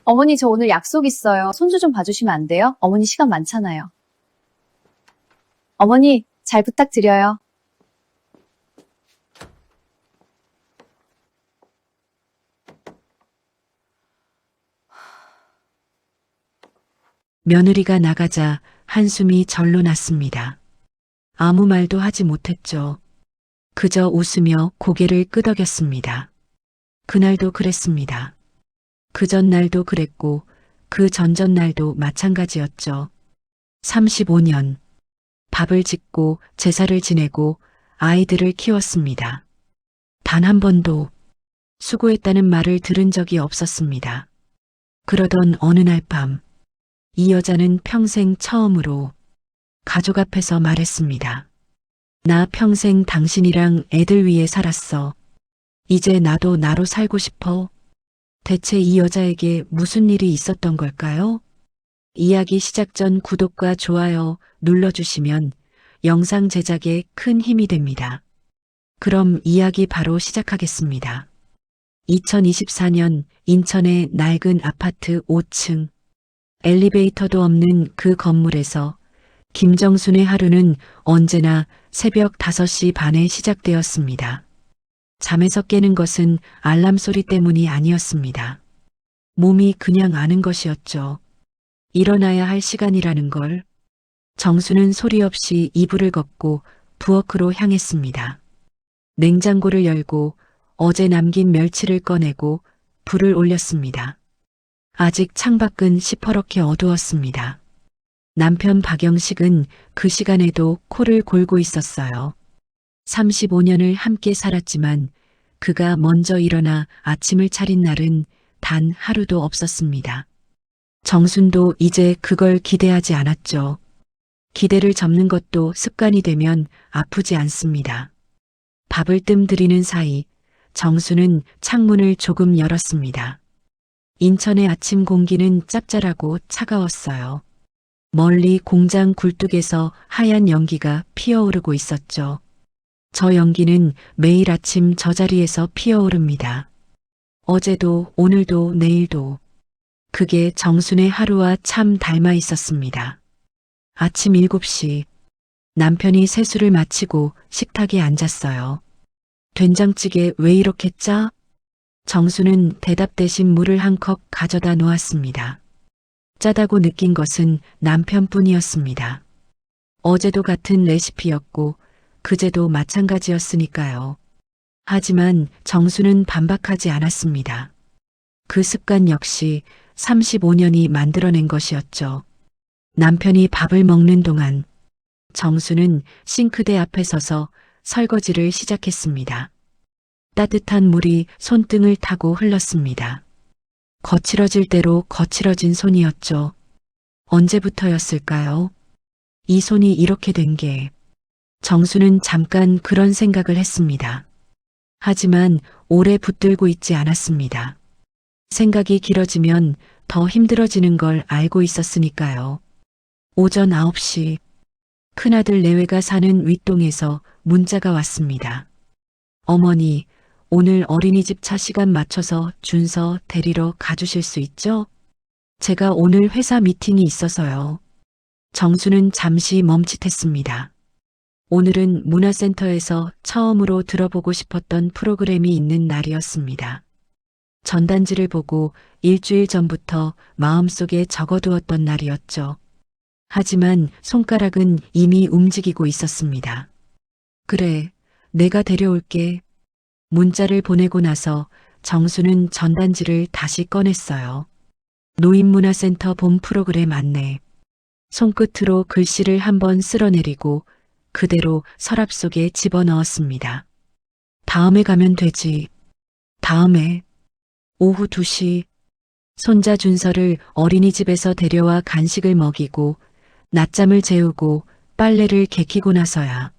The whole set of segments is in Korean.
어머니, 저 오늘 약속 있어요. 손주 좀 봐주시면 안 돼요? 어머니 시간 많잖아요. 어머니, 잘 부탁드려요. 며느리가 나가자 한숨이 절로 났습니다. 아무 말도 하지 못했죠. 그저 웃으며 고개를 끄덕였습니다. 그날도 그랬습니다. 그 전날도 그랬고 그 전전날도 마찬가지였죠. 35년. 밥을 짓고 제사를 지내고 아이들을 키웠습니다. 단 한 번도 수고했다는 말을 들은 적이 없었습니다. 그러던 어느 날 밤, 이 여자는 평생 처음으로 가족 앞에서 말했습니다. 나 평생 당신이랑 애들 위해 살았어. 이제 나도 나로 살고 싶어. 대체 이 여자에게 무슨 일이 있었던 걸까요? 이야기 시작 전 구독과 좋아요 눌러주시면 영상 제작에 큰 힘이 됩니다. 그럼 이야기 바로 시작하겠습니다. 2024년 인천의 낡은 아파트 5층. 엘리베이터도 없는 그 건물에서 김정순의 하루는 언제나 새벽 5시 반에 시작되었습니다. 잠에서 깨는 것은 알람 소리 때문이 아니었습니다. 몸이 그냥 아는 것이었죠. 일어나야 할 시간이라는 걸. 정수는 소리 없이 이불을 걷고 부엌으로 향했습니다. 냉장고를 열고 어제 남긴 멸치를 꺼내고 불을 올렸습니다. 아직 창밖은 시퍼렇게 어두웠습니다. 남편 박영식은 그 시간에도 코를 골고 있었어요. 35년을 함께 살았지만 그가 먼저 일어나 아침을 차린 날은 단 하루도 없었습니다. 정순도 이제 그걸 기대하지 않았죠. 기대를 접는 것도 습관이 되면 아프지 않습니다. 밥을 뜸 들이는 사이 정수는 창문을 조금 열었습니다. 인천의 아침 공기는 짭짤하고 차가웠어요. 멀리 공장 굴뚝에서 하얀 연기가 피어오르고 있었죠. 저 연기는 매일 아침 저 자리에서 피어오릅니다. 어제도 오늘도 내일도. 그게 정순의 하루와 참 닮아 있었습니다. 아침 7시 남편이 세수를 마치고 식탁에 앉았어요. 된장찌개 왜 이렇게 짜? 정수는 대답 대신 물을 한 컵 가져다 놓았습니다. 짜다고 느낀 것은 남편뿐이었습니다. 어제도 같은 레시피였고 그제도 마찬가지였으니까요. 하지만 정수는 반박하지 않았습니다. 그 습관 역시 35년이 만들어낸 것이었죠. 남편이 밥을 먹는 동안 정수는 싱크대 앞에 서서 설거지를 시작했습니다. 따뜻한 물이 손등을 타고 흘렀습니다. 거칠어질 대로 거칠어진 손이었죠. 언제부터였을까요? 이 손이 이렇게 된 게. 정수는 잠깐 그런 생각을 했습니다. 하지만 오래 붙들고 있지 않았습니다. 생각이 길어지면 더 힘들어지는 걸 알고 있었으니까요. 오전 9시 큰아들 내외가 사는 윗동에서 문자가 왔습니다. 어머니, 오늘 어린이집 차 시간 맞춰서 준서 데리러 가주실 수 있죠? 제가 오늘 회사 미팅이 있어서요. 정수는 잠시 멈칫했습니다. 오늘은 문화센터에서 처음으로 들어보고 싶었던 프로그램이 있는 날이었습니다. 전단지를 보고 일주일 전부터 마음속에 적어두었던 날이었죠. 하지만 손가락은 이미 움직이고 있었습니다. 그래, 내가 데려올게. 문자를 보내고 나서 정수는 전단지를 다시 꺼냈어요. 노인문화센터 본 프로그램 안내. 손끝으로 글씨를 한번 쓸어내리고 그대로 서랍 속에 집어넣었습니다. 다음에 가면 되지. 다음에. 오후 2시. 손자 준서를 어린이집에서 데려와 간식을 먹이고 낮잠을 재우고 빨래를 개키고 나서야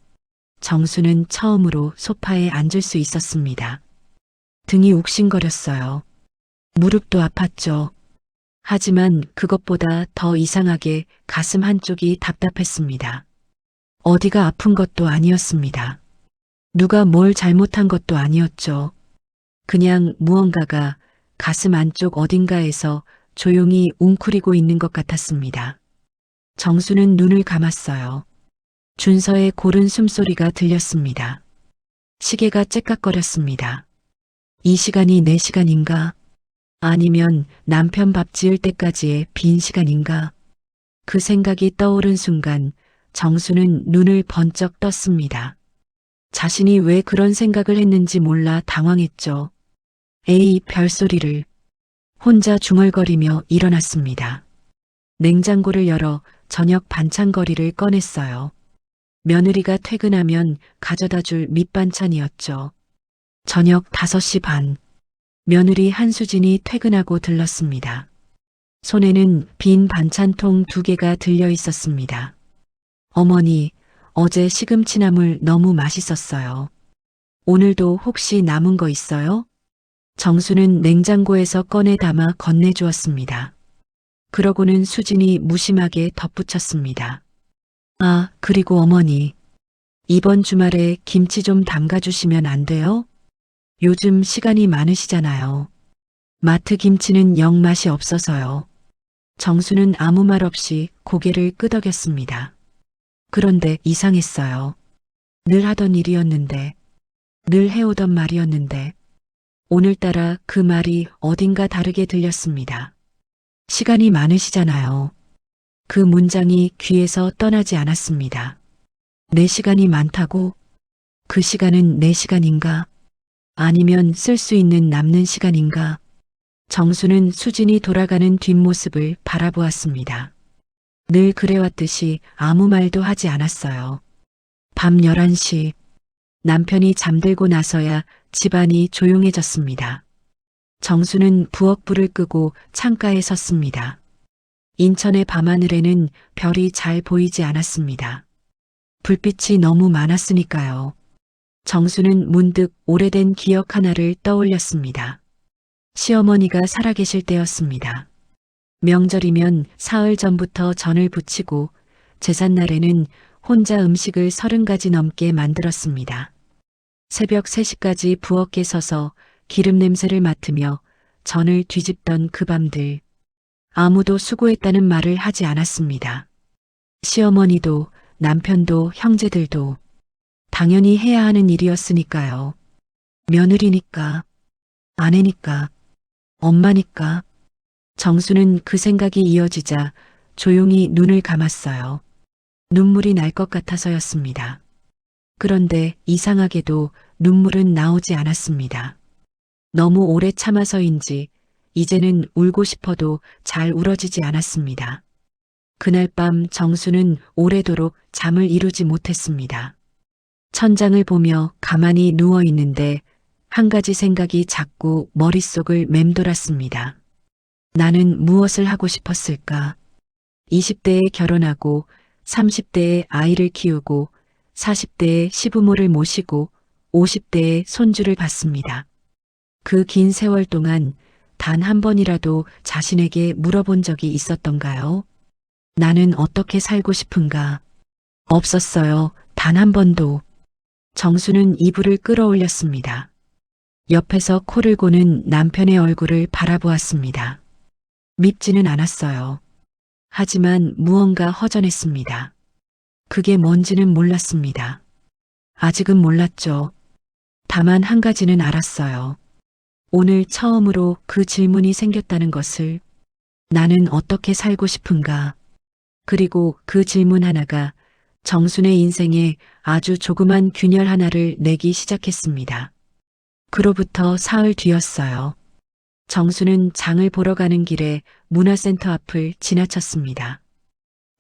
정수는 처음으로 소파에 앉을 수 있었습니다. 등이 욱신거렸어요. 무릎도 아팠죠. 하지만 그것보다 더 이상하게 가슴 한쪽이 답답했습니다. 어디가 아픈 것도 아니었습니다. 누가 뭘 잘못한 것도 아니었죠. 그냥 무언가가 가슴 안쪽 어딘가에서 조용히 웅크리고 있는 것 같았습니다. 정수는 눈을 감았어요. 준서의 고른 숨소리가 들렸습니다. 시계가 째깍거렸습니다. 이 시간이 내 시간인가? 아니면 남편 밥 지을 때까지의 빈 시간인가? 그 생각이 떠오른 순간 정수는 눈을 번쩍 떴습니다. 자신이 왜 그런 생각을 했는지 몰라 당황했죠. 에이, 별소리를. 혼자 중얼거리며 일어났습니다. 냉장고를 열어 저녁 반찬거리를 꺼냈어요. 며느리가 퇴근하면 가져다 줄 밑반찬이었죠. 저녁 5시 반. 며느리 한수진이 퇴근하고 들렀습니다. 손에는 빈 반찬통 2개가 들려 있었습니다. 어머니, 어제 시금치나물 너무 맛있었어요. 오늘도 혹시 남은 거 있어요? 정수는 냉장고에서 꺼내 담아 건네주었습니다. 그러고는 수진이 무심하게 덧붙였습니다. 아, 그리고 어머니. 이번 주말에 김치 좀 담가주시면 안 돼요? 요즘 시간이 많으시잖아요. 마트 김치는 영 맛이 없어서요. 정수는 아무 말 없이 고개를 끄덕였습니다. 그런데 이상했어요. 늘 하던 일이었는데, 늘 해오던 말이었는데, 오늘따라 그 말이 어딘가 다르게 들렸습니다. 시간이 많으시잖아요. 그 문장이 귀에서 떠나지 않았습니다. 내 시간이 많다고? 그 시간은 내 시간인가? 아니면 쓸 수 있는 남는 시간인가? 정수는 수진이 돌아가는 뒷모습을 바라보았습니다. 늘 그래왔듯이 아무 말도 하지 않았어요. 밤 11시, 남편이 잠들고 나서야 집안이 조용해졌습니다. 정수는 부엌불을 끄고 창가에 섰습니다. 인천의 밤하늘에는 별이 잘 보이지 않았습니다. 불빛이 너무 많았으니까요. 정수는 문득 오래된 기억 하나를 떠올렸습니다. 시어머니가 살아계실 때였습니다. 명절이면 사흘 전부터 전을 부치고 제삿날에는 혼자 음식을 30가지 넘게 만들었습니다. 새벽 3시까지 부엌에 서서 기름 냄새를 맡으며 전을 뒤집던 그 밤들. 아무도 수고했다는 말을 하지 않았습니다. 시어머니도 남편도 형제들도 당연히 해야 하는 일이었으니까요. 며느리니까, 아내니까, 엄마니까. 정수는 그 생각이 이어지자 조용히 눈을 감았어요. 눈물이 날 것 같아서였습니다. 그런데 이상하게도 눈물은 나오지 않았습니다. 너무 오래 참아서인지 이제는 울고 싶어도 잘 울어지지 않았습니다. 그날 밤 정수는 오래도록 잠을 이루지 못했습니다. 천장을 보며 가만히 누워 있는데 한 가지 생각이 자꾸 머릿속을 맴돌았습니다. 나는 무엇을 하고 싶었을까? 20대에 결혼하고 30대에 아이를 키우고 40대에 시부모를 모시고 50대에 손주를 봤습니다. 그 긴 세월 동안 단 한 번이라도 자신에게 물어본 적이 있었던가요? 나는 어떻게 살고 싶은가? 없었어요. 단 한 번도. 정수는 이불을 끌어올렸습니다. 옆에서 코를 고는 남편의 얼굴을 바라보았습니다. 밉지는 않았어요. 하지만 무언가 허전했습니다. 그게 뭔지는 몰랐습니다. 아직은 몰랐죠. 다만 한 가지는 알았어요. 오늘 처음으로 그 질문이 생겼다는 것을. 나는 어떻게 살고 싶은가? 그리고 그 질문 하나가 정순의 인생에 아주 조그만 균열 하나를 내기 시작했습니다. 그로부터 사흘 뒤였어요. 정수는 장을 보러 가는 길에 문화센터 앞을 지나쳤습니다.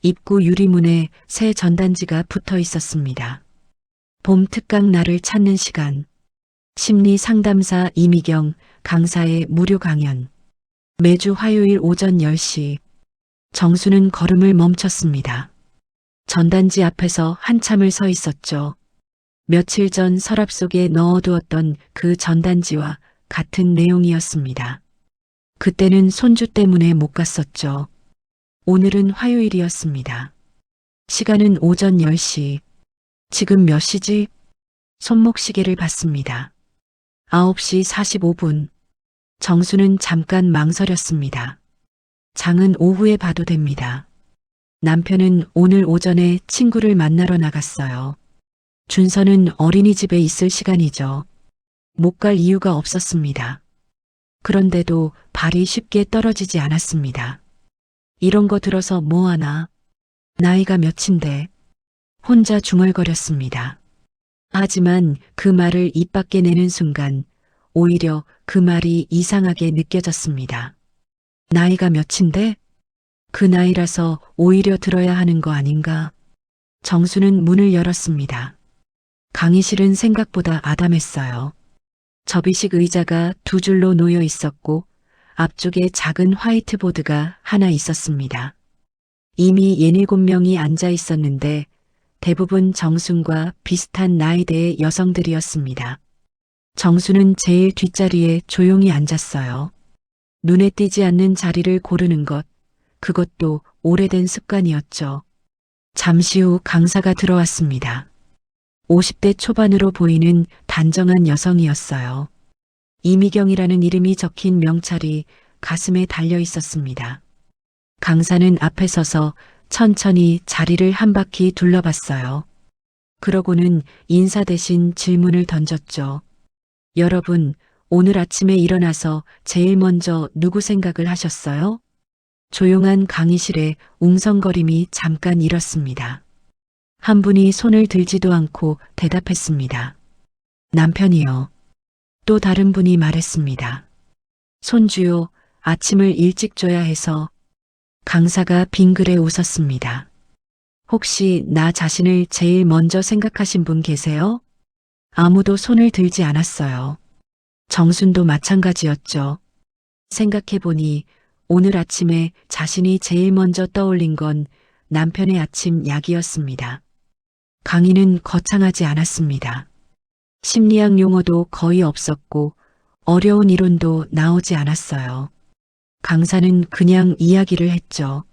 입구 유리문에 새 전단지가 붙어 있었습니다. 봄 특강 날을 찾는 시간. 심리 상담사 이미경 강사의 무료 강연. 매주 화요일 오전 10시. 정수는 걸음을 멈췄습니다. 전단지 앞에서 한참을 서 있었죠. 며칠 전 서랍 속에 넣어두었던 그 전단지와 같은 내용이었습니다. 그때는 손주 때문에 못 갔었죠. 오늘은 화요일이었습니다. 시간은 오전 10시. 지금 몇 시지? 손목시계를 봤습니다. 9시 45분. 정수는 잠깐 망설였습니다. 장은 오후에 봐도 됩니다. 남편은 오늘 오전에 친구를 만나러 나갔어요. 준서는 어린이집에 있을 시간이죠. 못 갈 이유가 없었습니다. 그런데도 발이 쉽게 떨어지지 않았습니다. 이런 거 들어서 뭐하나? 나이가 몇인데? 혼자 중얼거렸습니다. 하지만 그 말을 입 밖에 내는 순간 오히려 그 말이 이상하게 느껴졌습니다. 나이가 몇인데? 그 나이라서 오히려 들어야 하는 거 아닌가? 정수는 문을 열었습니다. 강의실은 생각보다 아담했어요. 접이식 의자가 두 줄로 놓여 있었고 앞쪽에 작은 화이트보드가 하나 있었습니다. 이미 17명이 앉아 있었는데 대부분 정순과 비슷한 나이대의 여성들이었습니다. 정수는 제일 뒷자리에 조용히 앉았어요. 눈에 띄지 않는 자리를 고르는 것, 그것도 오래된 습관이었죠. 잠시 후 강사가 들어왔습니다. 50대 초반으로 보이는 단정한 여성이었어요. 이미경이라는 이름이 적힌 명찰이 가슴에 달려 있었습니다. 강사는 앞에 서서 천천히 자리를 한 바퀴 둘러봤어요. 그러고는 인사 대신 질문을 던졌죠. 여러분, 오늘 아침에 일어나서 제일 먼저 누구 생각을 하셨어요? 조용한 강의실에 웅성거림이 잠깐 일었습니다. 한 분이 손을 들지도 않고 대답했습니다. 남편이요. 또 다른 분이 말했습니다. 손주요, 아침을 일찍 줘야 해서. 강사가 빙그레 웃었습니다. 혹시 나 자신을 제일 먼저 생각하신 분 계세요? 아무도 손을 들지 않았어요. 정순도 마찬가지였죠. 생각해보니 오늘 아침에 자신이 제일 먼저 떠올린 건 남편의 아침 약이었습니다. 강의는 거창하지 않았습니다. 심리학 용어도 거의 없었고 어려운 이론도 나오지 않았어요. 강사는 그냥 이야기를 했죠.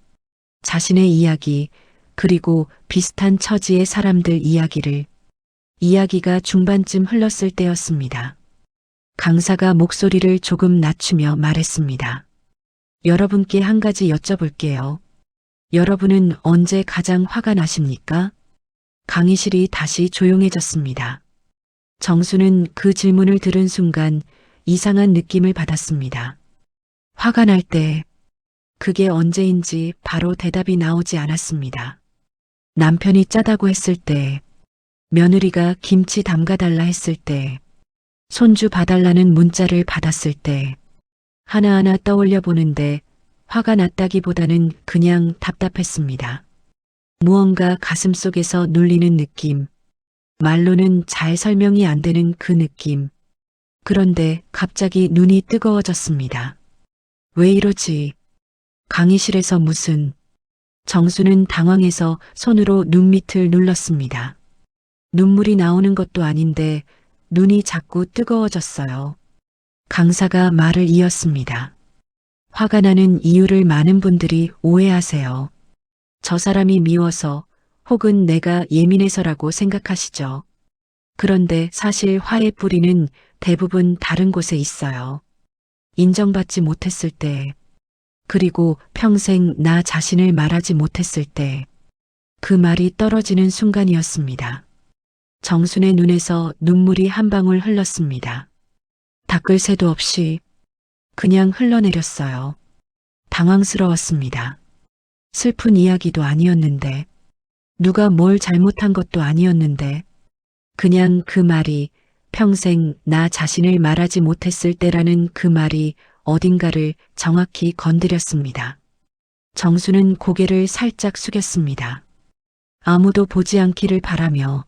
자신의 이야기, 그리고 비슷한 처지의 사람들 이야기를. 이야기가 중반쯤 흘렀을 때였습니다. 강사가 목소리를 조금 낮추며 말했습니다. 여러분께 한 가지 여쭤볼게요. 여러분은 언제 가장 화가 나십니까? 강의실이 다시 조용해졌습니다. 정수는 그 질문을 들은 순간 이상한 느낌을 받았습니다. 화가 날 때, 그게 언제인지 바로 대답이 나오지 않았습니다. 남편이 짜다고 했을 때, 며느리가 김치 담가달라 했을 때, 손주 봐달라는 문자를 받았을 때, 하나하나 떠올려 보는데 화가 났다기보다는 그냥 답답했습니다. 무언가 가슴속에서 눌리는 느낌, 말로는 잘 설명이 안 되는 그 느낌. 그런데 갑자기 눈이 뜨거워졌습니다. 왜 이러지? 강의실에서 무슨... 정수는 당황해서 손으로 눈밑을 눌렀습니다. 눈물이 나오는 것도 아닌데 눈이 자꾸 뜨거워졌어요. 강사가 말을 이었습니다. 화가 나는 이유를 많은 분들이 오해하세요. 저 사람이 미워서 혹은 내가 예민해서라고 생각하시죠. 그런데 사실 화의 뿌리는 대부분 다른 곳에 있어요. 인정받지 못했을 때, 그리고 평생 나 자신을 말하지 못했을 때, 그 말이 떨어지는 순간이었습니다. 정순의 눈에서 눈물이 한 방울 흘렀습니다. 닦을 새도 없이 그냥 흘러내렸어요. 당황스러웠습니다. 슬픈 이야기도 아니었는데, 누가 뭘 잘못한 것도 아니었는데, 그냥 그 말이 평생 나 자신을 말하지 못했을 때라는 그 말이 어딘가를 정확히 건드렸습니다. 정수는 고개를 살짝 숙였습니다. 아무도 보지 않기를 바라며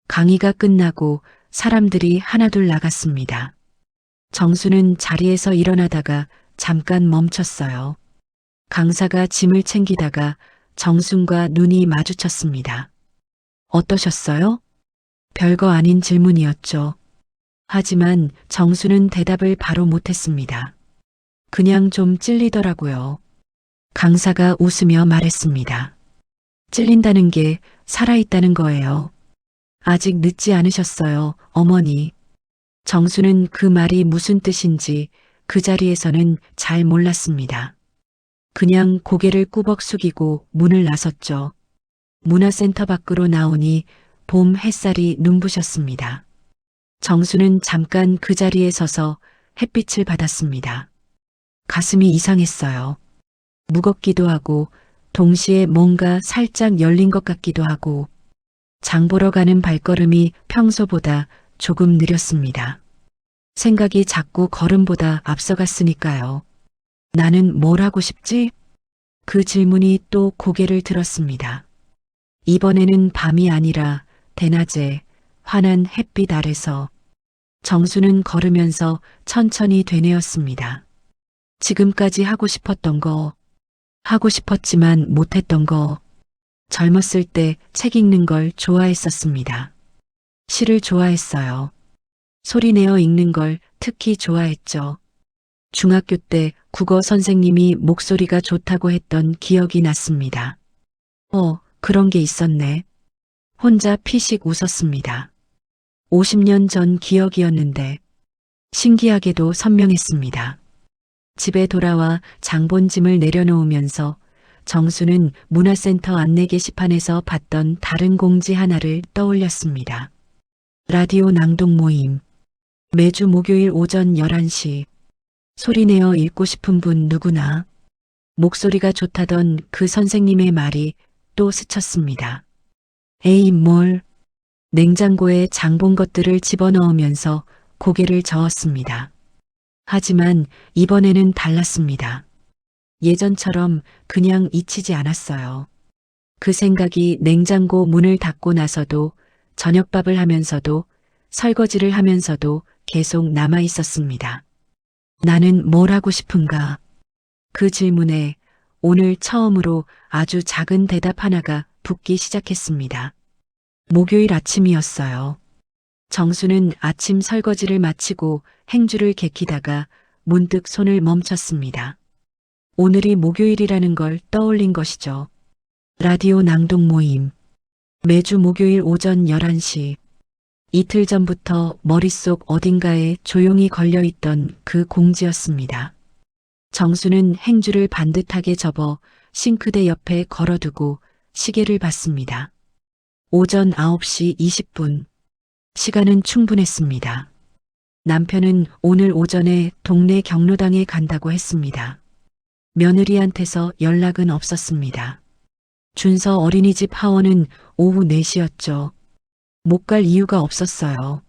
강의가 끝나고 사람들이 하나둘 나갔습니다. 정수는 자리에서 일어나다가 잠깐 멈췄어요. 강사가 짐을 챙기다가 정순과 눈이 마주쳤습니다. 어떠셨어요? 별거 아닌 질문이었죠. 하지만 정수는 대답을 바로 못했습니다. 그냥 좀 찔리더라고요. 강사가 웃으며 말했습니다. 찔린다는 게 살아있다는 거예요. 아직 늦지 않으셨어요, 어머니. 정수는 그 말이 무슨 뜻인지 그 자리에서는 잘 몰랐습니다. 그냥 고개를 꾸벅 숙이고 문을 나섰죠. 문화센터 밖으로 나오니 봄 햇살이 눈부셨습니다. 정수는 잠깐 그 자리에 서서 햇빛을 받았습니다. 가슴이 이상했어요. 무겁기도 하고 동시에 뭔가 살짝 열린 것 같기도 하고 장 보러 가는 발걸음이 평소보다 조금 느렸습니다. 생각이 자꾸 걸음보다 앞서갔으니까요. 나는 뭘 하고 싶지? 그 질문이 또 고개를 들었습니다. 이번에는 밤이 아니라 대낮에 환한 햇빛 아래서 정수는 걸으면서 천천히 되뇌었습니다. 지금까지 하고 싶었던 거, 하고 싶었지만 못했던 거, 젊었을 때 책 읽는 걸 좋아했었습니다. 시를 좋아했어요. 소리내어 읽는 걸 특히 좋아했죠. 중학교 때 국어 선생님이 목소리가 좋다고 했던 기억이 났습니다. 그런 게 있었네. 혼자 피식 웃었습니다. 50년 전 기억이었는데 신기하게도 선명했습니다. 집에 돌아와 장본짐을 내려놓으면서 정수는 문화센터 안내 게시판에서 봤던 다른 공지 하나를 떠올렸습니다. 라디오 낭독 모임. 매주 목요일 오전 11시. 소리내어 읽고 싶은 분 누구나. 목소리가 좋다던 그 선생님의 말이 또 스쳤습니다. 에이 뭘. 냉장고에 장본 것들을 집어넣으면서 고개를 저었습니다. 하지만 이번에는 달랐습니다. 예전처럼 그냥 잊히지 않았어요. 그 생각이 냉장고 문을 닫고 나서도 저녁밥을 하면서도 설거지를 하면서도 계속 남아 있었습니다. 나는 뭘 하고 싶은가? 그 질문에 오늘 처음으로 아주 작은 대답 하나가 붙기 시작했습니다. 목요일 아침이었어요. 정수는 아침 설거지를 마치고 행주를 개키다가 문득 손을 멈췄습니다. 오늘이 목요일이라는 걸 떠올린 것이죠. 라디오 낭독 모임. 매주 목요일 오전 11시. 이틀 전부터 머릿속 어딘가에 조용히 걸려있던 그 공지였습니다. 정수는 행주를 반듯하게 접어 싱크대 옆에 걸어두고 시계를 봤습니다. 오전 9시 20분. 시간은 충분했습니다. 남편은 오늘 오전에 동네 경로당에 간다고 했습니다. 며느리한테서 연락은 없었습니다. 준서 어린이집 하원은 오후 4시였죠. 못 갈 이유가 없었어요.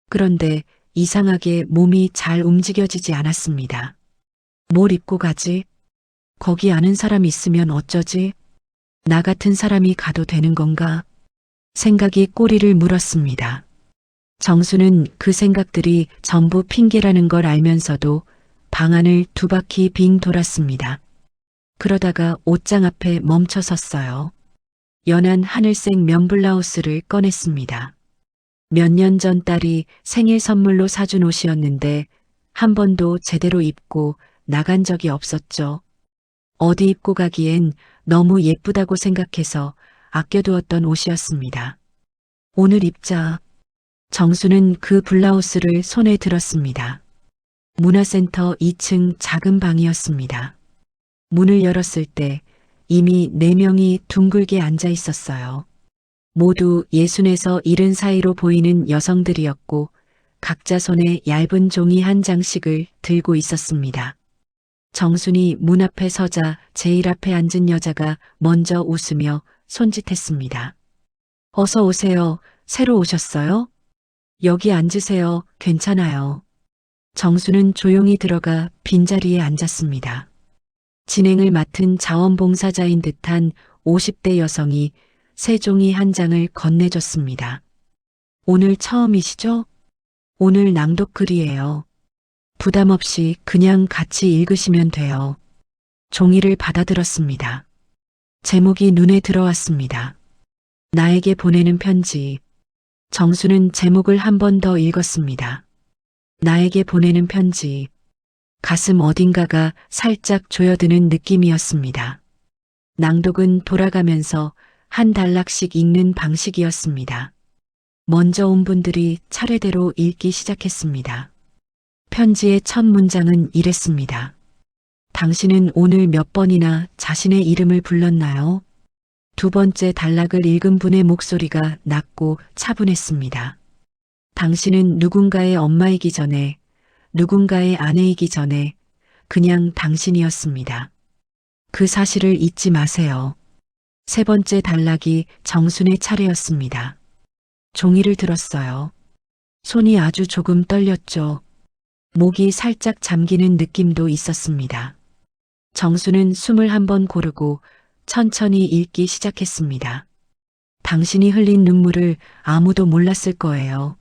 그런데 이상하게 몸이 잘 움직여지지 않았습니다. 뭘 입고 가지? 거기 아는 사람 있으면 어쩌지? 나 같은 사람이 가도 되는 건가? 생각이 꼬리를 물었습니다. 정수는 그 생각들이 전부 핑계라는 걸 알면서도 방안을 2바퀴 빙 돌았습니다. 그러다가 옷장 앞에 멈춰 섰어요. 연한 하늘색 면블라우스를 꺼냈습니다. 몇 년 전 딸이 생일 선물로 사준 옷이었는데 한 번도 제대로 입고 나간 적이 없었죠. 어디 입고 가기엔 너무 예쁘다고 생각해서 아껴두었던 옷이었습니다. 오늘 입자. 정수는 그 블라우스를 손에 들었습니다. 문화센터 2층 작은 방이었습니다. 문을 열었을 때 이미 4명이 둥글게 앉아 있었어요. 모두 60에서 70 사이로 보이는 여성들이었고 각자 손에 얇은 종이 한 장씩을 들고 있었습니다. 정순이 문 앞에 서자 제일 앞에 앉은 여자가 먼저 웃으며 손짓했습니다. 어서 오세요. 새로 오셨어요? 여기 앉으세요. 괜찮아요. 정수는 조용히 들어가 빈자리에 앉았습니다. 진행을 맡은 자원봉사자인 듯한 50대 여성이 새 종이 한 장을 건네줬습니다. 오늘 처음이시죠? 오늘 낭독글이에요. 부담 없이 그냥 같이 읽으시면 돼요. 종이를 받아들었습니다. 제목이 눈에 들어왔습니다. 나에게 보내는 편지. 정수는 제목을 한 번 더 읽었습니다. 나에게 보내는 편지. 가슴 어딘가가 살짝 조여드는 느낌이었습니다. 낭독은 돌아가면서 한 단락씩 읽는 방식이었습니다. 먼저 온 분들이 차례대로 읽기 시작했습니다. 편지의 첫 문장은 이랬습니다. 당신은 오늘 몇 번이나 자신의 이름을 불렀나요? 두 번째 단락을 읽은 분의 목소리가 낮고 차분했습니다. 당신은 누군가의 엄마이기 전에, 누군가의 아내이기 전에 그냥 당신이었습니다. 그 사실을 잊지 마세요. 세 번째 단락이 정순의 차례였습니다. 종이를 들었어요. 손이 아주 조금 떨렸죠. 목이 살짝 잠기는 느낌도 있었습니다. 정수는 숨을 한번 고르고 천천히 읽기 시작했습니다. 당신이 흘린 눈물을 아무도 몰랐을 거예요.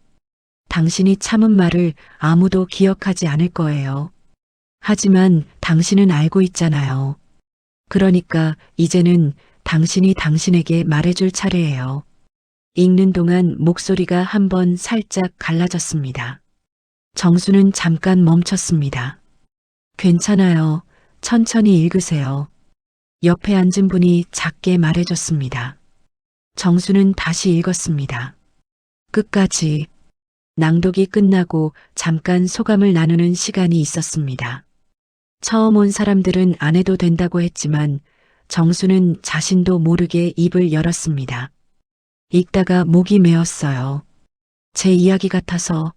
당신이 참은 말을 아무도 기억하지 않을 거예요. 하지만 당신은 알고 있잖아요. 그러니까 이제는 당신이 당신에게 말해줄 차례예요. 읽는 동안 목소리가 한번 살짝 갈라졌습니다. 정수는 잠깐 멈췄습니다. 괜찮아요. 천천히 읽으세요. 옆에 앉은 분이 작게 말해줬습니다. 정수는 다시 읽었습니다. 끝까지. 낭독이 끝나고 잠깐 소감을 나누는 시간이 있었습니다. 처음 온 사람들은 안 해도 된다고 했지만 정수는 자신도 모르게 입을 열었습니다. 읽다가 목이 메었어요. 제 이야기 같아서.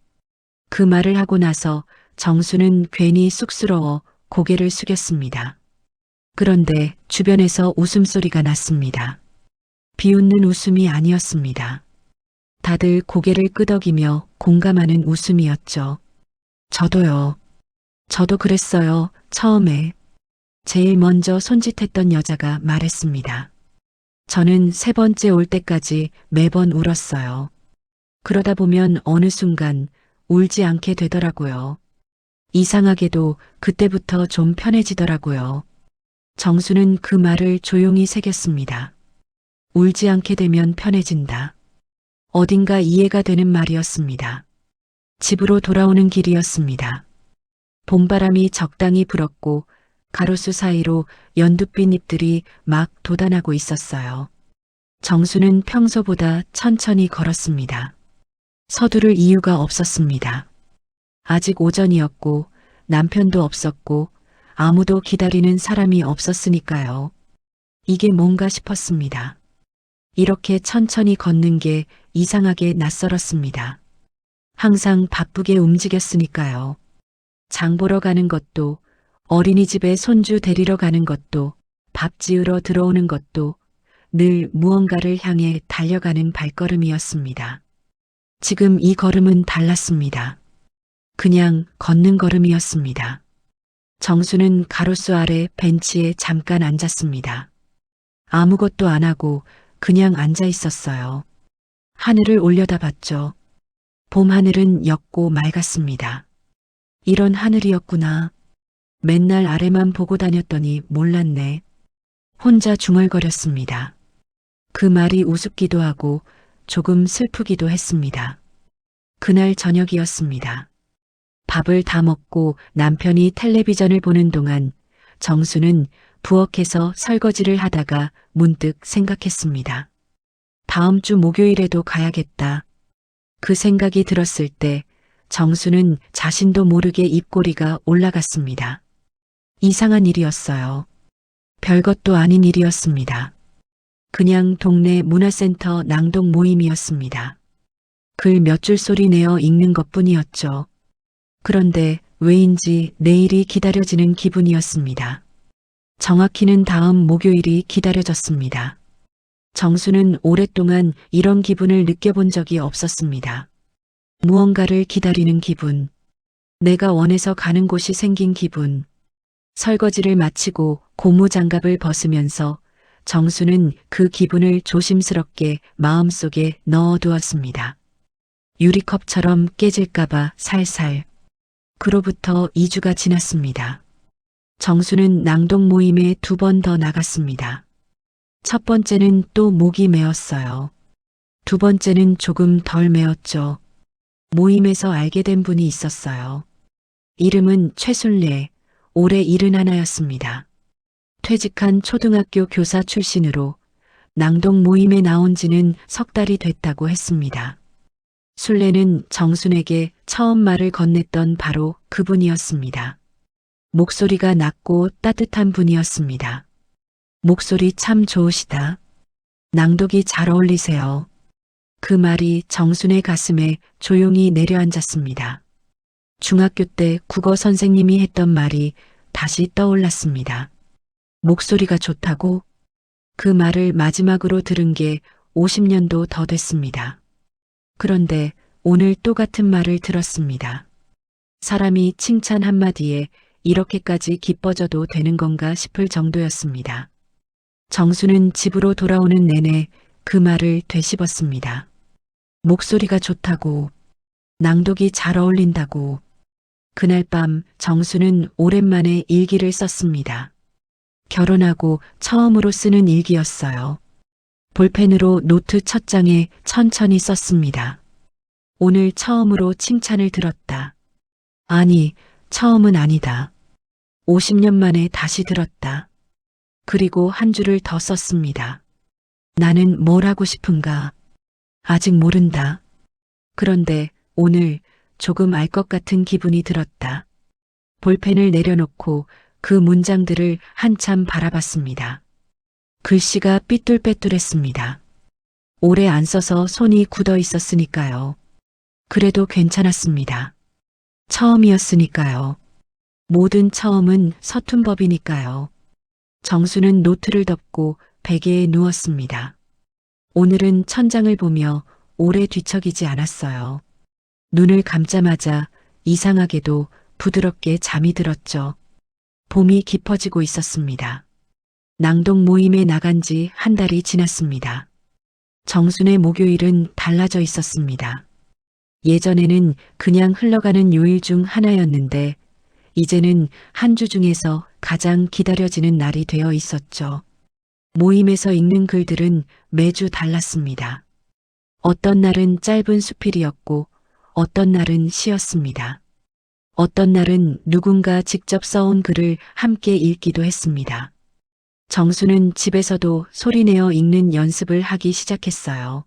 그 말을 하고 나서 정수는 괜히 쑥스러워 고개를 숙였습니다. 그런데 주변에서 웃음소리가 났습니다. 비웃는 웃음이 아니었습니다. 다들 고개를 끄덕이며 공감하는 웃음이었죠. 저도요. 저도 그랬어요. 처음에. 제일 먼저 손짓했던 여자가 말했습니다. 저는 세 번째 올 때까지 매번 울었어요. 그러다 보면 어느 순간 울지 않게 되더라고요. 이상하게도 그때부터 좀 편해지더라고요. 정수는 그 말을 조용히 새겼습니다. 울지 않게 되면 편해진다. 어딘가 이해가 되는 말이었습니다. 집으로 돌아오는 길이었습니다. 봄바람이 적당히 불었고 가로수 사이로 연두빛 잎들이 막 돋아나고 있었어요. 정수는 평소보다 천천히 걸었습니다. 서두를 이유가 없었습니다. 아직 오전이었고 남편도 없었고 아무도 기다리는 사람이 없었으니까요. 이게 뭔가 싶었습니다. 이렇게 천천히 걷는 게 이상하게 낯설었습니다. 항상 바쁘게 움직였으니까요. 장 보러 가는 것도, 어린이집에 손주 데리러 가는 것도, 밥 지으러 들어오는 것도 늘 무언가를 향해 달려가는 발걸음이었습니다. 지금 이 걸음은 달랐습니다. 그냥 걷는 걸음이었습니다. 정수는 가로수 아래 벤치에 잠깐 앉았습니다. 아무것도 안 하고 그냥 앉아 있었어요. 하늘을 올려다봤죠. 봄 하늘은 옅고 맑았습니다. 이런 하늘이었구나. 맨날 아래만 보고 다녔더니 몰랐네. 혼자 중얼거렸습니다. 그 말이 우습기도 하고 조금 슬프기도 했습니다. 그날 저녁이었습니다. 밥을 다 먹고 남편이 텔레비전을 보는 동안 정수는 부엌에서 설거지를 하다가 문득 생각했습니다. 다음 주 목요일에도 가야겠다. 그 생각이 들었을 때 정수는 자신도 모르게 입꼬리가 올라갔습니다. 이상한 일이었어요. 별것도 아닌 일이었습니다. 그냥 동네 문화센터 낭독 모임이었습니다. 글 몇 줄 소리 내어 읽는 것뿐이었죠. 그런데 왜인지 내일이 기다려지는 기분이었습니다. 정확히는 다음 목요일이 기다려졌습니다. 정수는 오랫동안 이런 기분을 느껴본 적이 없었습니다. 무언가를 기다리는 기분, 내가 원해서 가는 곳이 생긴 기분. 설거지를 마치고 고무장갑을 벗으면서 정수는 그 기분을 조심스럽게 마음속에 넣어두었습니다. 유리컵처럼 깨질까봐 살살. 그로부터 2주가 지났습니다. 정수는 낭독 모임에 2번 더 나갔습니다. 첫 번째는 또 목이 메었어요. 두 번째는 조금 덜 메었죠. 모임에서 알게 된 분이 있었어요. 이름은 최순례, 올해 71였습니다. 퇴직한 초등학교 교사 출신으로 낭독 모임에 나온 지는 석 달이 됐다고 했습니다. 순례는 정순에게 처음 말을 건넸던 바로 그분이었습니다. 목소리가 낮고 따뜻한 분이었습니다. 목소리 참 좋으시다. 낭독이 잘 어울리세요. 그 말이 정순의 가슴에 조용히 내려앉았습니다. 중학교 때 국어 선생님이 했던 말이 다시 떠올랐습니다. 목소리가 좋다고? 그 말을 마지막으로 들은 게 50년도 더 됐습니다. 그런데 오늘 또 같은 말을 들었습니다. 사람이 칭찬 한마디에 이렇게까지 기뻐져도 되는 건가 싶을 정도였습니다. 정수는 집으로 돌아오는 내내 그 말을 되씹었습니다. 목소리가 좋다고, 낭독이 잘 어울린다고. 그날 밤 정수는 오랜만에 일기를 썼습니다. 결혼하고 처음으로 쓰는 일기였어요. 볼펜으로 노트 첫 장에 천천히 썼습니다. 오늘 처음으로 칭찬을 들었다. 아니, 처음은 아니다. 50년 만에 다시 들었다. 그리고 한 줄을 더 썼습니다. 나는 뭘 하고 싶은가? 아직 모른다. 그런데 오늘 조금 알 것 같은 기분이 들었다. 볼펜을 내려놓고 그 문장들을 한참 바라봤습니다. 글씨가 삐뚤빼뚤했습니다. 오래 안 써서 손이 굳어 있었으니까요. 그래도 괜찮았습니다. 처음이었으니까요. 모든 처음은 서툰 법이니까요. 정수는 노트를 덮고 베개에 누웠습니다. 오늘은 천장을 보며 오래 뒤척이지 않았어요. 눈을 감자마자 이상하게도 부드럽게 잠이 들었죠. 봄이 깊어지고 있었습니다. 낭독 모임에 나간 지 한 달이 지났습니다. 정순의 목요일은 달라져 있었습니다. 예전에는 그냥 흘러가는 요일 중 하나였는데 이제는 한 주 중에서 가장 기다려지는 날이 되어 있었죠. 모임에서 읽는 글들은 매주 달랐습니다. 어떤 날은 짧은 수필이었고 어떤 날은 시였습니다. 어떤 날은 누군가 직접 써온 글을 함께 읽기도 했습니다. 정수는 집에서도 소리내어 읽는 연습을 하기 시작했어요.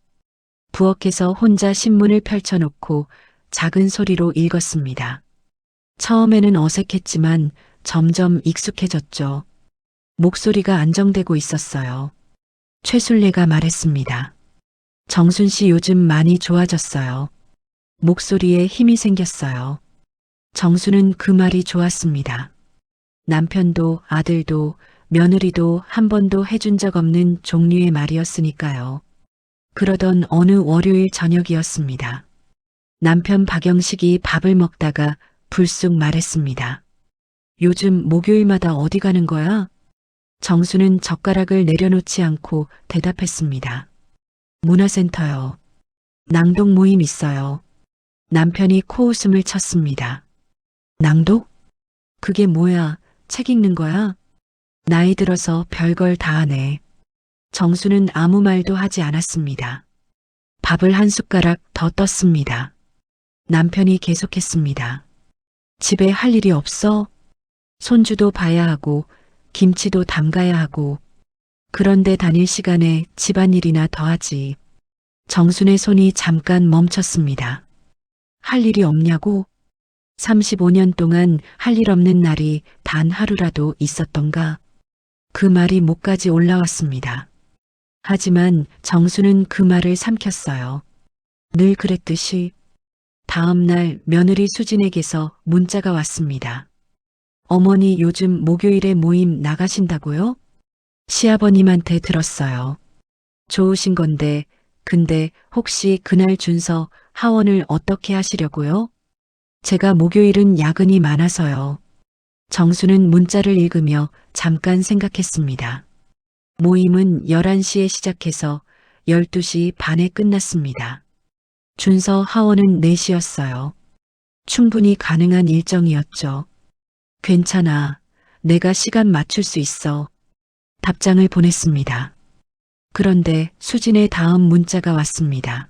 부엌에서 혼자 신문을 펼쳐놓고 작은 소리로 읽었습니다. 처음에는 어색했지만 점점 익숙해졌죠. 목소리가 안정되고 있었어요. 최순례가 말했습니다. 정순 씨 요즘 많이 좋아졌어요. 목소리에 힘이 생겼어요. 정수는 그 말이 좋았습니다. 남편도 아들도 며느리도 한 번도 해준 적 없는 종류의 말이었으니까요. 그러던 어느 월요일 저녁이었습니다. 남편 박영식이 밥을 먹다가 불쑥 말했습니다. 요즘 목요일마다 어디 가는 거야? 정수는 젓가락을 내려놓지 않고 대답했습니다. 문화센터요. 낭독 모임 있어요. 남편이 코웃음을 쳤습니다. 낭독? 그게 뭐야? 책 읽는 거야? 나이 들어서 별걸 다 하네. 정수는 아무 말도 하지 않았습니다. 밥을 한 숟가락 더 떴습니다. 남편이 계속했습니다. 집에 할 일이 없어? 손주도 봐야 하고 김치도 담가야 하고 그런데 다닐 시간에 집안일이나 더 하지. 정순의 손이 잠깐 멈췄습니다. 할 일이 없냐고? 35년 동안 할 일 없는 날이 단 하루라도 있었던가? 그 말이 목까지 올라왔습니다. 하지만 정수는 그 말을 삼켰어요. 늘 그랬듯이. 다음 날 며느리 수진에게서 문자가 왔습니다. 어머니 요즘 목요일에 모임 나가신다고요? 시아버님한테 들었어요. 좋으신 건데, 근데 혹시 그날 준서 하원을 어떻게 하시려고요? 제가 목요일은 야근이 많아서요. 정수는 문자를 읽으며 잠깐 생각했습니다. 모임은 11시에 시작해서 12시 반에 끝났습니다. 준서 하원은 4시였어요. 충분히 가능한 일정이었죠. 괜찮아. 내가 시간 맞출 수 있어. 답장을 보냈습니다. 그런데 수진의 다음 문자가 왔습니다.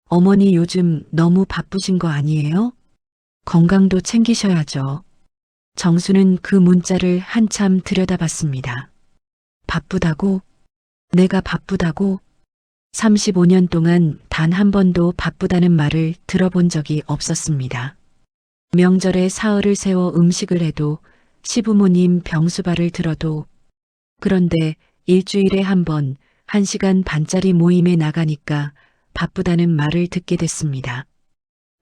어머니 요즘 너무 바쁘신 거 아니에요? 건강도 챙기셔야죠. 정수는 그 문자를 한참 들여다봤습니다. 바쁘다고? 내가 바쁘다고? 35년 동안 단 한 번도 바쁘다는 말을 들어본 적이 없었습니다. 명절에 사흘을 세워 음식을 해도 시부모님 병수발을 들어도 그런데 일주일에 한 번 1시간 반짜리 모임에 나가니까 바쁘다는 말을 듣게 됐습니다.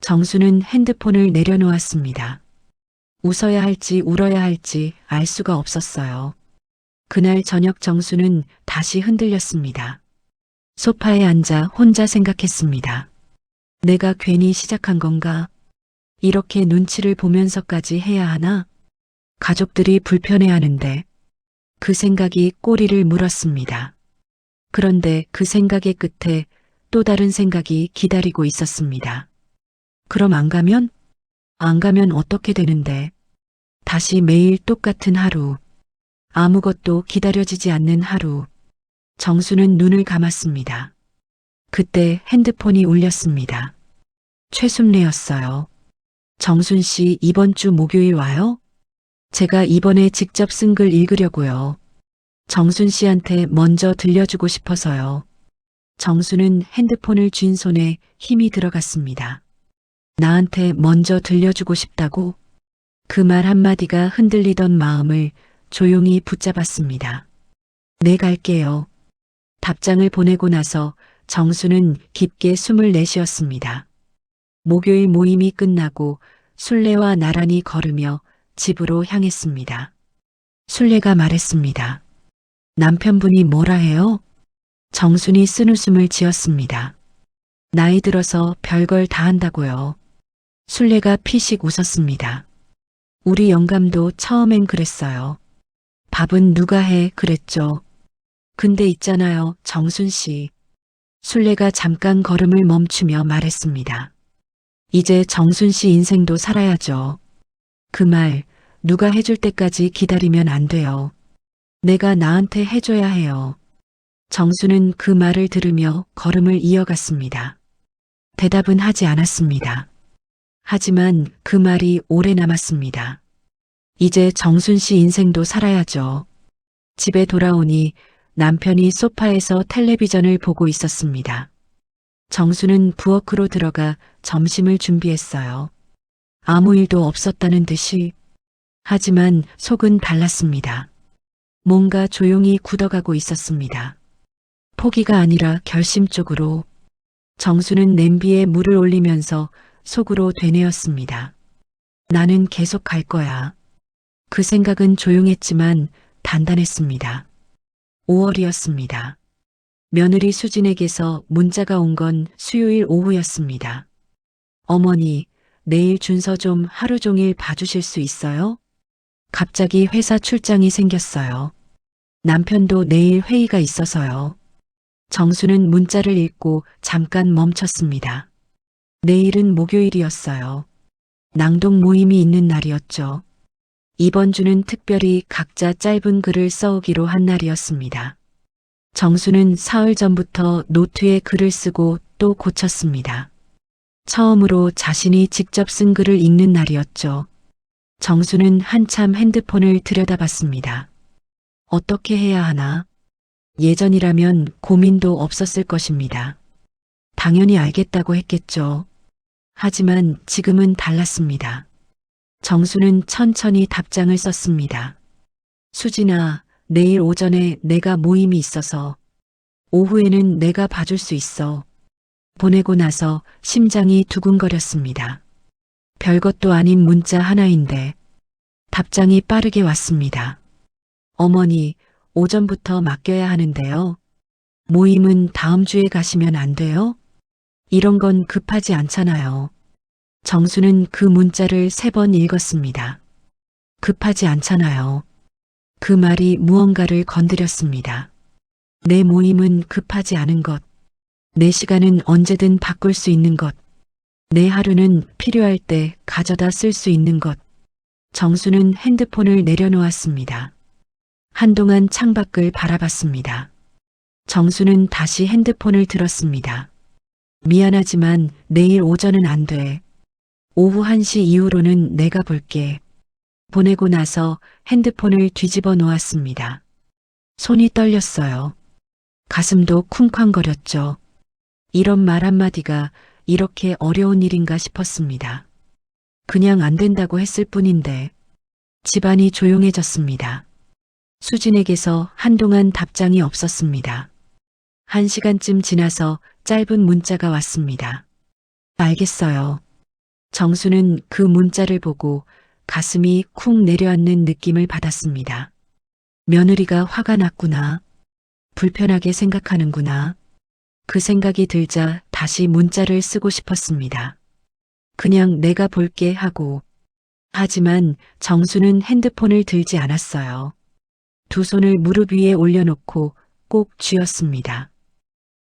정수는 핸드폰을 내려놓았습니다. 웃어야 할지 울어야 할지 알 수가 없었어요. 그날 저녁 정수는 다시 흔들렸습니다. 소파에 앉아 혼자 생각했습니다. 내가 괜히 시작한 건가? 이렇게 눈치를 보면서까지 해야 하나? 가족들이 불편해하는데 그 생각이 꼬리를 물었습니다. 그런데 그 생각의 끝에 또 다른 생각이 기다리고 있었습니다. 그럼 안 가면? 안 가면 어떻게 되는데? 다시 매일 똑같은 하루. 아무것도 기다려지지 않는 하루. 정수는 눈을 감았습니다. 그때 핸드폰이 울렸습니다. 최순례였어요. 정순 씨 이번 주 목요일 와요? 제가 이번에 직접 쓴 글 읽으려고요. 정순 씨한테 먼저 들려주고 싶어서요. 정수는 핸드폰을 쥔 손에 힘이 들어갔습니다. 나한테 먼저 들려주고 싶다고? 그 말 한마디가 흔들리던 마음을 조용히 붙잡았습니다. 네, 갈게요. 답장을 보내고 나서 정수는 깊게 숨을 내쉬었습니다. 목요일 모임이 끝나고 순례와 나란히 걸으며 집으로 향했습니다. 순례가 말했습니다. 남편분이 뭐라 해요? 정순이 쓴웃음을 지었습니다. 나이 들어서 별걸 다 한다고요. 순례가 피식 웃었습니다. 우리 영감도 처음엔 그랬어요. 밥은 누가 해 그랬죠. 근데 있잖아요, 정순 씨. 순례가 잠깐 걸음을 멈추며 말했습니다. 이제 정순 씨 인생도 살아야죠. 그 말 누가 해줄 때까지 기다리면 안 돼요. 내가 나한테 해줘야 해요. 정수는 그 말을 들으며 걸음을 이어갔습니다. 대답은 하지 않았습니다. 하지만 그 말이 오래 남았습니다. 이제 정순 씨 인생도 살아야죠. 집에 돌아오니 남편이 소파에서 텔레비전을 보고 있었습니다. 정수는 부엌으로 들어가 점심을 준비했어요. 아무 일도 없었다는 듯이. 하지만 속은 달랐습니다. 뭔가 조용히 굳어가고 있었습니다. 포기가 아니라 결심 쪽으로. 정수는 냄비에 물을 올리면서 속으로 되뇌었습니다. 나는 계속 갈 거야. 그 생각은 조용했지만 단단했습니다. 5월이었습니다. 며느리 수진에게서 문자가 온 건 수요일 오후였습니다. 어머니, 내일 준서 좀 하루 종일 봐주실 수 있어요? 갑자기 회사 출장이 생겼어요. 남편도 내일 회의가 있어서요. 정수는 문자를 읽고 잠깐 멈췄습니다. 내일은 목요일이었어요. 낭독 모임이 있는 날이었죠. 이번 주는 특별히 각자 짧은 글을 써오기로 한 날이었습니다. 정수는 사흘 전부터 노트에 글을 쓰고 또 고쳤습니다. 처음으로 자신이 직접 쓴 글을 읽는 날이었죠. 정수는 한참 핸드폰을 들여다봤습니다. 어떻게 해야 하나? 예전이라면 고민도 없었을 것입니다. 당연히 알겠다고 했겠죠. 하지만 지금은 달랐습니다. 정수는 천천히 답장을 썼습니다. 수진아, 내일 오전에 내가 모임이 있어서 오후에는 내가 봐줄 수 있어. 보내고 나서 심장이 두근거렸습니다. 별것도 아닌 문자 하나인데 답장이 빠르게 왔습니다. 어머니, 오전부터 맡겨야 하는데요. 모임은 다음 주에 가시면 안 돼요? 이런 건 급하지 않잖아요. 정수는 그 문자를 3번 읽었습니다. 급하지 않잖아요. 그 말이 무언가를 건드렸습니다. 내 모임은 급하지 않은 것. 내 시간은 언제든 바꿀 수 있는 것. 내 하루는 필요할 때 가져다 쓸 수 있는 것. 정수는 핸드폰을 내려놓았습니다. 한동안 창밖을 바라봤습니다. 정수는 다시 핸드폰을 들었습니다. 미안하지만 내일 오전은 안 돼. 오후 1시 이후로는 내가 볼게. 보내고 나서 핸드폰을 뒤집어 놓았습니다. 손이 떨렸어요. 가슴도 쿵쾅거렸죠. 이런 말 한마디가 이렇게 어려운 일인가 싶었습니다. 그냥 안 된다고 했을 뿐인데 집안이 조용해졌습니다. 수진에게서 한동안 답장이 없었습니다. 1시간쯤 지나서 짧은 문자가 왔습니다. 알겠어요. 정수는 그 문자를 보고 가슴이 쿵 내려앉는 느낌을 받았습니다. 며느리가 화가 났구나. 불편하게 생각하는구나. 그 생각이 들자 다시 문자를 쓰고 싶었습니다. 그냥 내가 볼게 하고. 하지만 정수는 핸드폰을 들지 않았어요. 두 손을 무릎 위에 올려놓고 꼭 쥐었습니다.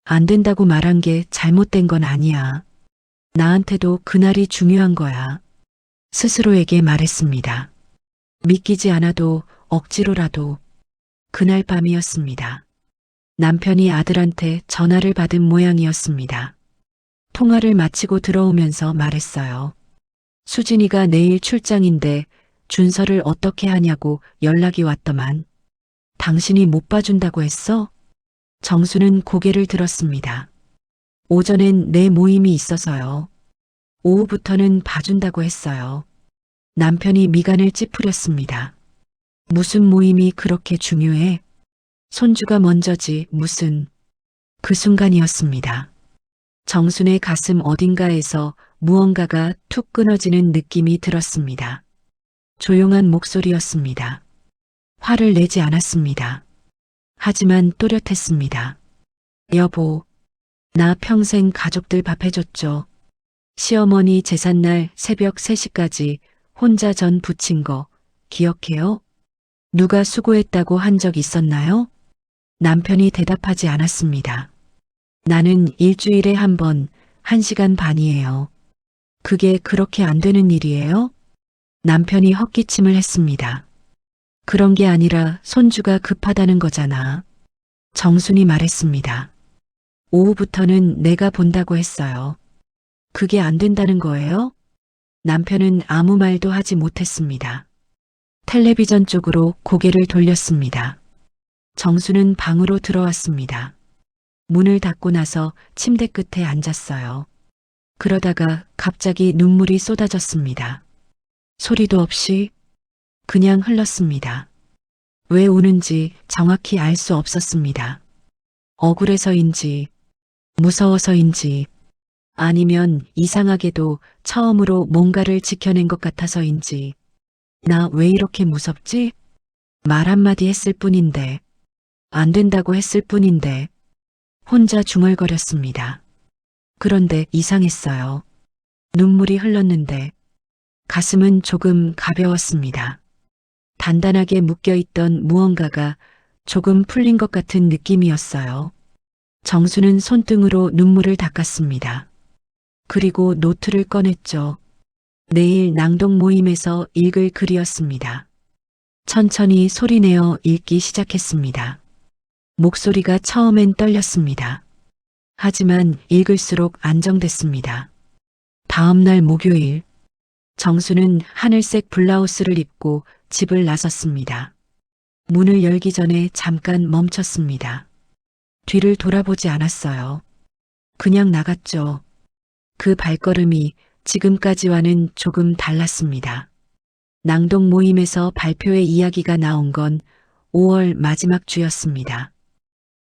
안 된다고 말한 게 잘못된 건 아니야. 나한테도 그날이 중요한 거야. 스스로에게 말했습니다. 믿기지 않아도 억지로라도. 그날 밤이었습니다. 남편이 아들한테 전화를 받은 모양이었습니다. 통화를 마치고 들어오면서 말했어요. 수진이가 내일 출장인데 준서를 어떻게 하냐고 연락이 왔더만. 당신이 못 봐준다고 했어? 정수는 고개를 들었습니다. 오전엔 내 모임이 있어서요. 오후부터는 봐준다고 했어요. 남편이 미간을 찌푸렸습니다. 무슨 모임이 그렇게 중요해? 손주가 먼저지 무슨. 그 순간이었습니다. 정순의 가슴 어딘가에서 무언가가 툭 끊어지는 느낌이 들었습니다. 조용한 목소리였습니다. 화를 내지 않았습니다. 하지만 또렷했습니다. 여보, 나 평생 가족들 밥 해줬죠. 시어머니 제삿날 새벽 3시까지 혼자 전 부친 거 기억해요? 누가 수고했다고 한 적 있었나요? 남편이 대답하지 않았습니다. 나는 일주일에 한 번, 1시간 반이에요. 그게 그렇게 안 되는 일이에요? 남편이 헛기침을 했습니다. 그런 게 아니라 손주가 급하다는 거잖아. 정순이 말했습니다. 오후부터는 내가 본다고 했어요. 그게 안 된다는 거예요? 남편은 아무 말도 하지 못했습니다. 텔레비전 쪽으로 고개를 돌렸습니다. 정수는 방으로 들어왔습니다. 문을 닫고 나서 침대 끝에 앉았어요. 그러다가 갑자기 눈물이 쏟아졌습니다. 소리도 없이 그냥 흘렀습니다. 왜 우는지 정확히 알 수 없었습니다. 억울해서인지, 무서워서인지, 아니면 이상하게도 처음으로 뭔가를 지켜낸 것 같아서인지, 나 왜 이렇게 무섭지? 말 한마디 했을 뿐인데, 안 된다고 했을 뿐인데, 혼자 중얼거렸습니다. 그런데 이상했어요. 눈물이 흘렀는데, 가슴은 조금 가벼웠습니다. 단단하게 묶여있던 무언가가 조금 풀린 것 같은 느낌이었어요. 정수는 손등으로 눈물을 닦았습니다. 그리고 노트를 꺼냈죠. 내일 낭독 모임에서 읽을 글이었습니다. 천천히 소리내어 읽기 시작했습니다. 목소리가 처음엔 떨렸습니다. 하지만 읽을수록 안정됐습니다. 다음날 목요일, 정수는 하늘색 블라우스를 입고 집을 나섰습니다. 문을 열기 전에 잠깐 멈췄습니다. 뒤를 돌아보지 않았어요. 그냥 나갔죠. 그 발걸음이 지금까지와는 조금 달랐습니다. 낭독 모임에서 발표회 이야기가 나온 건 5월 마지막 주였습니다.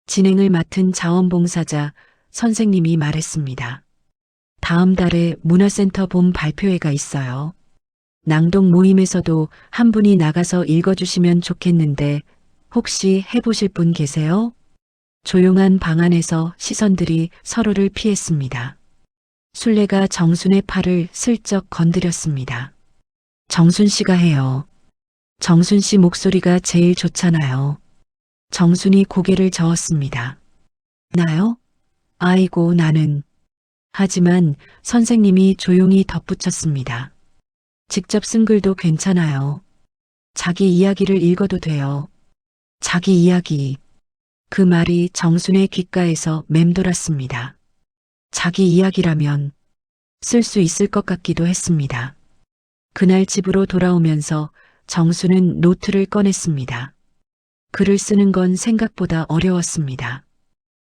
진행을 맡은 자원봉사자 선생님이 말했습니다. 다음 달에 문화센터 봄 발표회가 있어요. 낭독 모임에서도 한 분이 나가서 읽어주시면 좋겠는데 혹시 해보실 분 계세요? 조용한 방 안에서 시선들이 서로를 피했습니다. 술래가 정순의 팔을 슬쩍 건드렸습니다. 정순 씨가 해요. 정순 씨 목소리가 제일 좋잖아요. 정순이 고개를 저었습니다. 나요? 아이고 나는. 하지만 선생님이 조용히 덧붙였습니다. 직접 쓴 글도 괜찮아요. 자기 이야기를 읽어도 돼요. 자기 이야기. 그 말이 정순의 귓가에서 맴돌았습니다. 자기 이야기라면 쓸 수 있을 것 같기도 했습니다. 그날 집으로 돌아오면서 정순은 노트를 꺼냈습니다. 글을 쓰는 건 생각보다 어려웠습니다.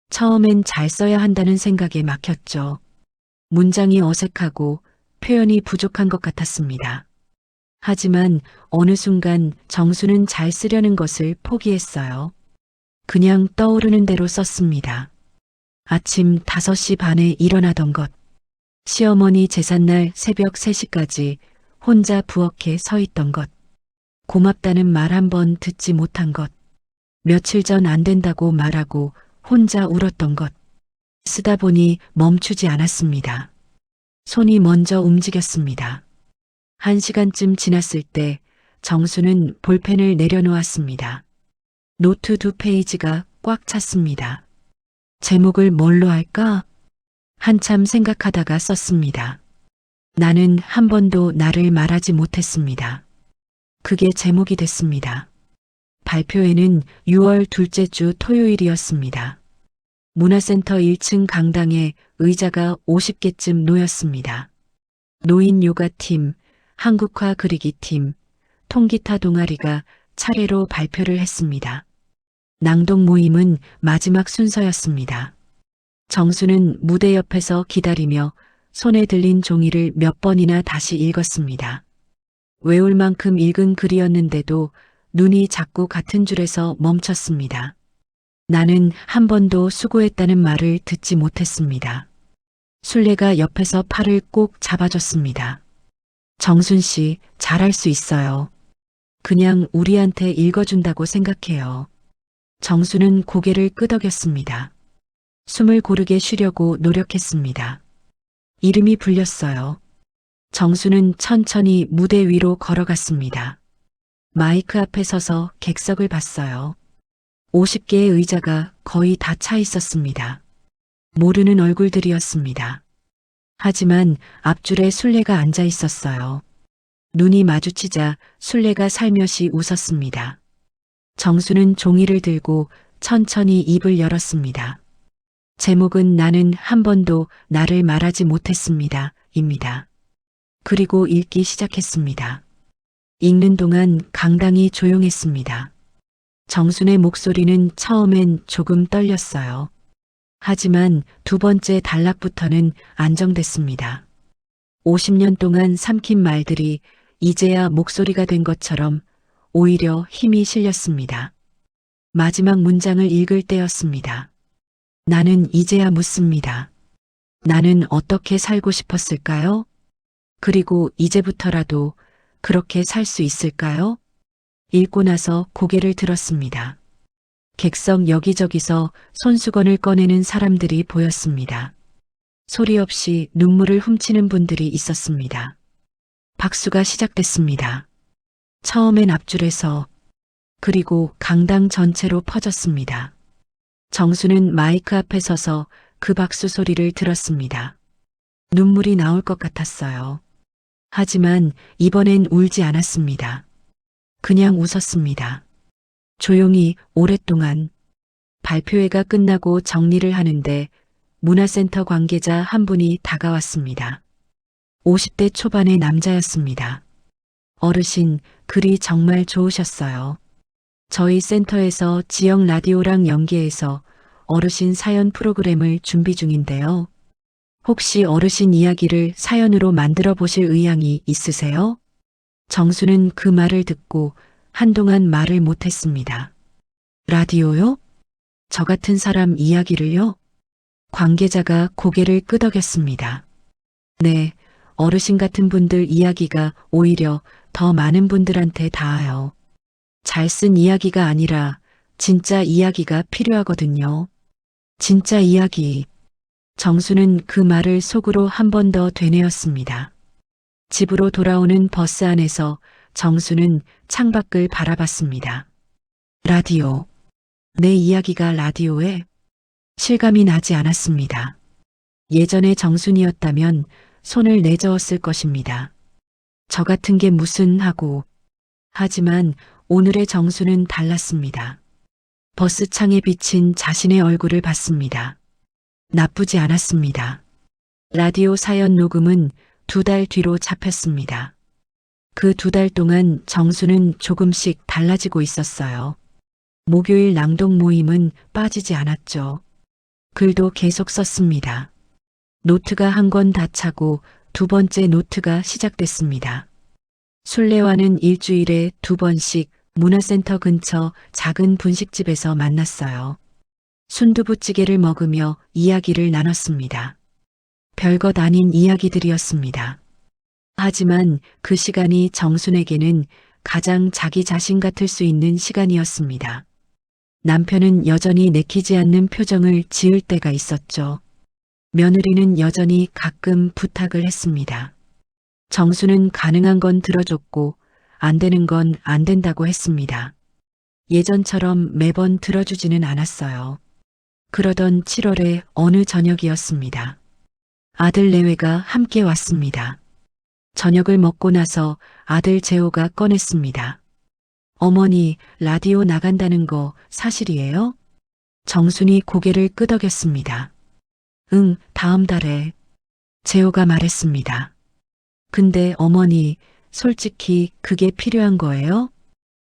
처음엔 잘 써야 한다는 생각에 막혔죠. 문장이 어색하고 표현이 부족한 것 같았습니다. 하지만 어느 순간 정수는 잘 쓰려는 것을 포기했어요. 그냥 떠오르는 대로 썼습니다. 아침 5시 반에 일어나던 것. 시어머니 제삿날 새벽 3시까지 혼자 부엌에 서 있던 것. 고맙다는 말 한 번 듣지 못한 것. 며칠 전 안 된다고 말하고 혼자 울었던 것. 쓰다 보니 멈추지 않았습니다. 손이 먼저 움직였습니다. 1시간쯤 지났을 때 정수는 볼펜을 내려놓았습니다. 노트 2페이지가 꽉 찼습니다. 제목을 뭘로 할까? 한참 생각하다가 썼습니다. 나는 한 번도 나를 말하지 못했습니다. 그게 제목이 됐습니다. 발표회는 6월 둘째 주 토요일이었습니다. 문화센터 1층 강당에 의자가 50개쯤 놓였습니다. 노인 요가팀, 한국화 그리기팀, 통기타 동아리가 차례로 발표를 했습니다. 낭독 모임은 마지막 순서였습니다. 정수는 무대 옆에서 기다리며 손에 들린 종이를 몇 번이나 다시 읽었습니다. 외울 만큼 읽은 글이었는데도 눈이 자꾸 같은 줄에서 멈췄습니다. 나는 한 번도 수고했다는 말을 듣지 못했습니다. 순례가 옆에서 팔을 꼭 잡아줬습니다. 정순 씨, 잘할 수 있어요. 그냥 우리한테 읽어준다고 생각해요. 정수는 고개를 끄덕였습니다. 숨을 고르게 쉬려고 노력했습니다. 이름이 불렸어요. 정수는 천천히 무대 위로 걸어갔습니다. 마이크 앞에 서서 객석을 봤어요. 50개의 의자가 거의 다 차 있었습니다. 모르는 얼굴들이었습니다. 하지만 앞줄에 순례가 앉아 있었어요. 눈이 마주치자 순례가 살며시 웃었습니다. 정수는 종이를 들고 천천히 입을 열었습니다. 제목은 나는 한 번도 나를 말하지 못했습니다. 입니다. 그리고 읽기 시작했습니다. 읽는 동안 강당이 조용했습니다. 정순의 목소리는 처음엔 조금 떨렸어요. 하지만 두 번째 단락부터는 안정됐습니다. 50년 동안 삼킨 말들이 이제야 목소리가 된 것처럼 오히려 힘이 실렸습니다. 마지막 문장을 읽을 때였습니다. 나는 이제야 묻습니다. 나는 어떻게 살고 싶었을까요? 그리고 이제부터라도 그렇게 살 수 있을까요? 읽고 나서 고개를 들었습니다. 객석 여기저기서 손수건을 꺼내는 사람들이 보였습니다. 소리 없이 눈물을 훔치는 분들이 있었습니다. 박수가 시작됐습니다. 처음엔 앞줄에서, 그리고 강당 전체로 퍼졌습니다. 정수는 마이크 앞에 서서 그 박수 소리를 들었습니다. 눈물이 나올 것 같았어요. 하지만 이번엔 울지 않았습니다. 그냥 웃었습니다. 조용히 오랫동안. 발표회가 끝나고 정리를 하는데 문화센터 관계자 한 분이 다가왔습니다. 50대 초반의 남자였습니다. 어르신, 글이 정말 좋으셨어요. 저희 센터에서 지역 라디오랑 연계해서 어르신 사연 프로그램을 준비 중인데요. 혹시 어르신 이야기를 사연으로 만들어 보실 의향이 있으세요? 정수는 그 말을 듣고 한동안 말을 못했습니다. 라디오요? 저 같은 사람 이야기를요? 관계자가 고개를 끄덕였습니다. 네, 어르신 같은 분들 이야기가 오히려 더 많은 분들한테 닿아요. 잘 쓴 이야기가 아니라 진짜 이야기가 필요하거든요. 진짜 이야기. 정수는 그 말을 속으로 한 번 더 되뇌었습니다. 집으로 돌아오는 버스 안에서 정수는 창밖을 바라봤습니다. 라디오. 내 이야기가 라디오에 실감이 나지 않았습니다. 예전의 정순이었다면 손을 내저었을 것입니다. 저 같은 게 무슨 하고. 하지만 오늘의 정수는 달랐습니다. 버스 창에 비친 자신의 얼굴을 봤습니다. 나쁘지 않았습니다. 라디오 사연 녹음은 2달 뒤로 잡혔습니다. 그 2달 동안 정수는 조금씩 달라지고 있었어요. 목요일 낭독 모임은 빠지지 않았죠. 글도 계속 썼습니다. 노트가 한 권 다 차고 두 번째 노트가 시작됐습니다. 순례와는 일주일에 2번씩 문화센터 근처 작은 분식집에서 만났어요. 순두부찌개를 먹으며 이야기를 나눴습니다. 별것 아닌 이야기들이었습니다. 하지만 그 시간이 정순에게는 가장 자기 자신 같을 수 있는 시간이었습니다. 남편은 여전히 내키지 않는 표정을 지을 때가 있었죠. 며느리는 여전히 가끔 부탁을 했습니다. 정수는 가능한 건 들어줬고 안 되는 건 안 된다고 했습니다. 예전처럼 매번 들어주지는 않았어요. 그러던 7월의 어느 저녁이었습니다. 아들 내외가 함께 왔습니다. 저녁을 먹고 나서 아들 재호가 꺼냈습니다. 어머니, 라디오 나간다는 거 사실이에요? 정순이 고개를 끄덕였습니다. 응, 다음 달에. 재호가 말했습니다. 근데 어머니, 솔직히 그게 필요한 거예요?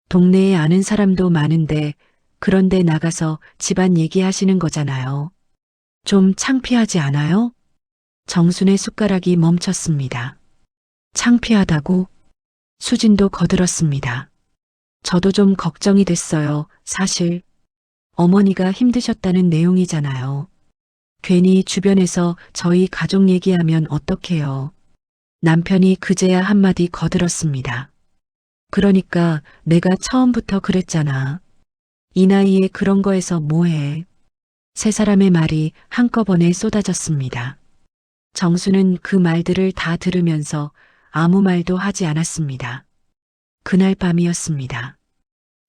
동네에 아는 사람도 많은데 그런데 나가서 집안 얘기하시는 거잖아요. 좀 창피하지 않아요? 정순의 숟가락이 멈췄습니다. 창피하다고? 수진도 거들었습니다. 저도 좀 걱정이 됐어요. 사실 어머니가 힘드셨다는 내용이잖아요. 괜히 주변에서 저희 가족 얘기하면 어떡해요. 남편이 그제야 한마디 거들었습니다. 그러니까 내가 처음부터 그랬잖아. 이 나이에 그런 거에서 뭐해. 세 사람의 말이 한꺼번에 쏟아졌습니다. 정수는 그 말들을 다 들으면서 아무 말도 하지 않았습니다. 그날 밤이었습니다.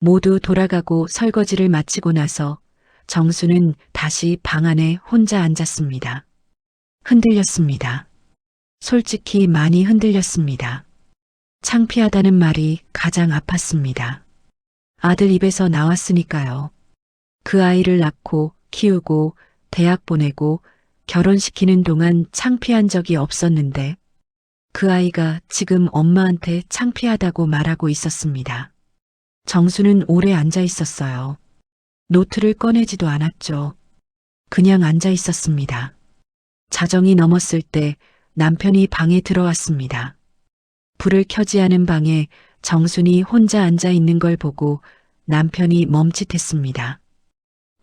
모두 돌아가고 설거지를 마치고 나서 정수는 다시 방 안에 혼자 앉았습니다. 흔들렸습니다. 솔직히 많이 흔들렸습니다. 창피하다는 말이 가장 아팠습니다. 아들 입에서 나왔으니까요. 그 아이를 낳고 키우고 대학 보내고 결혼시키는 동안 창피한 적이 없었는데 그 아이가 지금 엄마한테 창피하다고 말하고 있었습니다. 정수는 오래 앉아 있었어요. 노트를 꺼내지도 않았죠. 그냥 앉아 있었습니다. 자정이 넘었을 때 남편이 방에 들어왔습니다. 불을 켜지 않은 방에 정순이 혼자 앉아 있는 걸 보고 남편이 멈칫했습니다.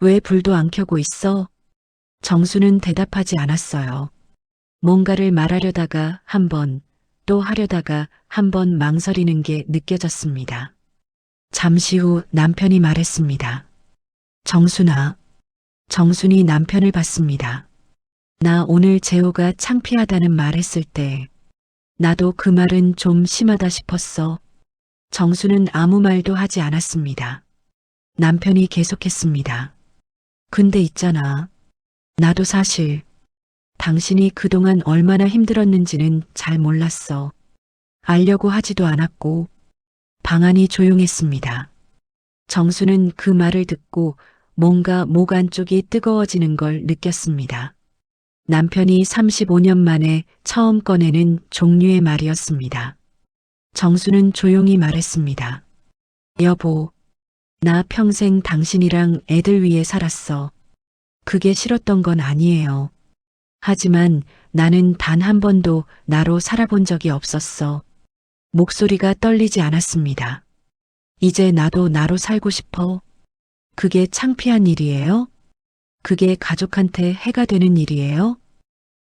왜 불도 안 켜고 있어? 정수는 대답하지 않았어요. 뭔가를 말하려다가 한 번, 또 하려다가 한 번 망설이는 게 느껴졌습니다. 잠시 후 남편이 말했습니다. 정순아. 정순이 남편을 봤습니다. 나 오늘 재호가 창피하다는 말 했을 때 나도 그 말은 좀 심하다 싶었어. 정수는 아무 말도 하지 않았습니다. 남편이 계속했습니다. 근데 있잖아. 나도 사실 당신이 그동안 얼마나 힘들었는지는 잘 몰랐어. 알려고 하지도 않았고 방 안이 조용했습니다. 정수는 그 말을 듣고 뭔가 목 안쪽이 뜨거워지는 걸 느꼈습니다. 남편이 35년 만에 처음 꺼내는 종류의 말이었습니다. 정수는 조용히 말했습니다. 여보, 나 평생 당신이랑 애들 위해 살았어. 그게 싫었던 건 아니에요. 하지만 나는 단 한 번도 나로 살아본 적이 없었어. 목소리가 떨리지 않았습니다. 이제 나도 나로 살고 싶어. 그게 창피한 일이에요? 그게 가족한테 해가 되는 일이에요?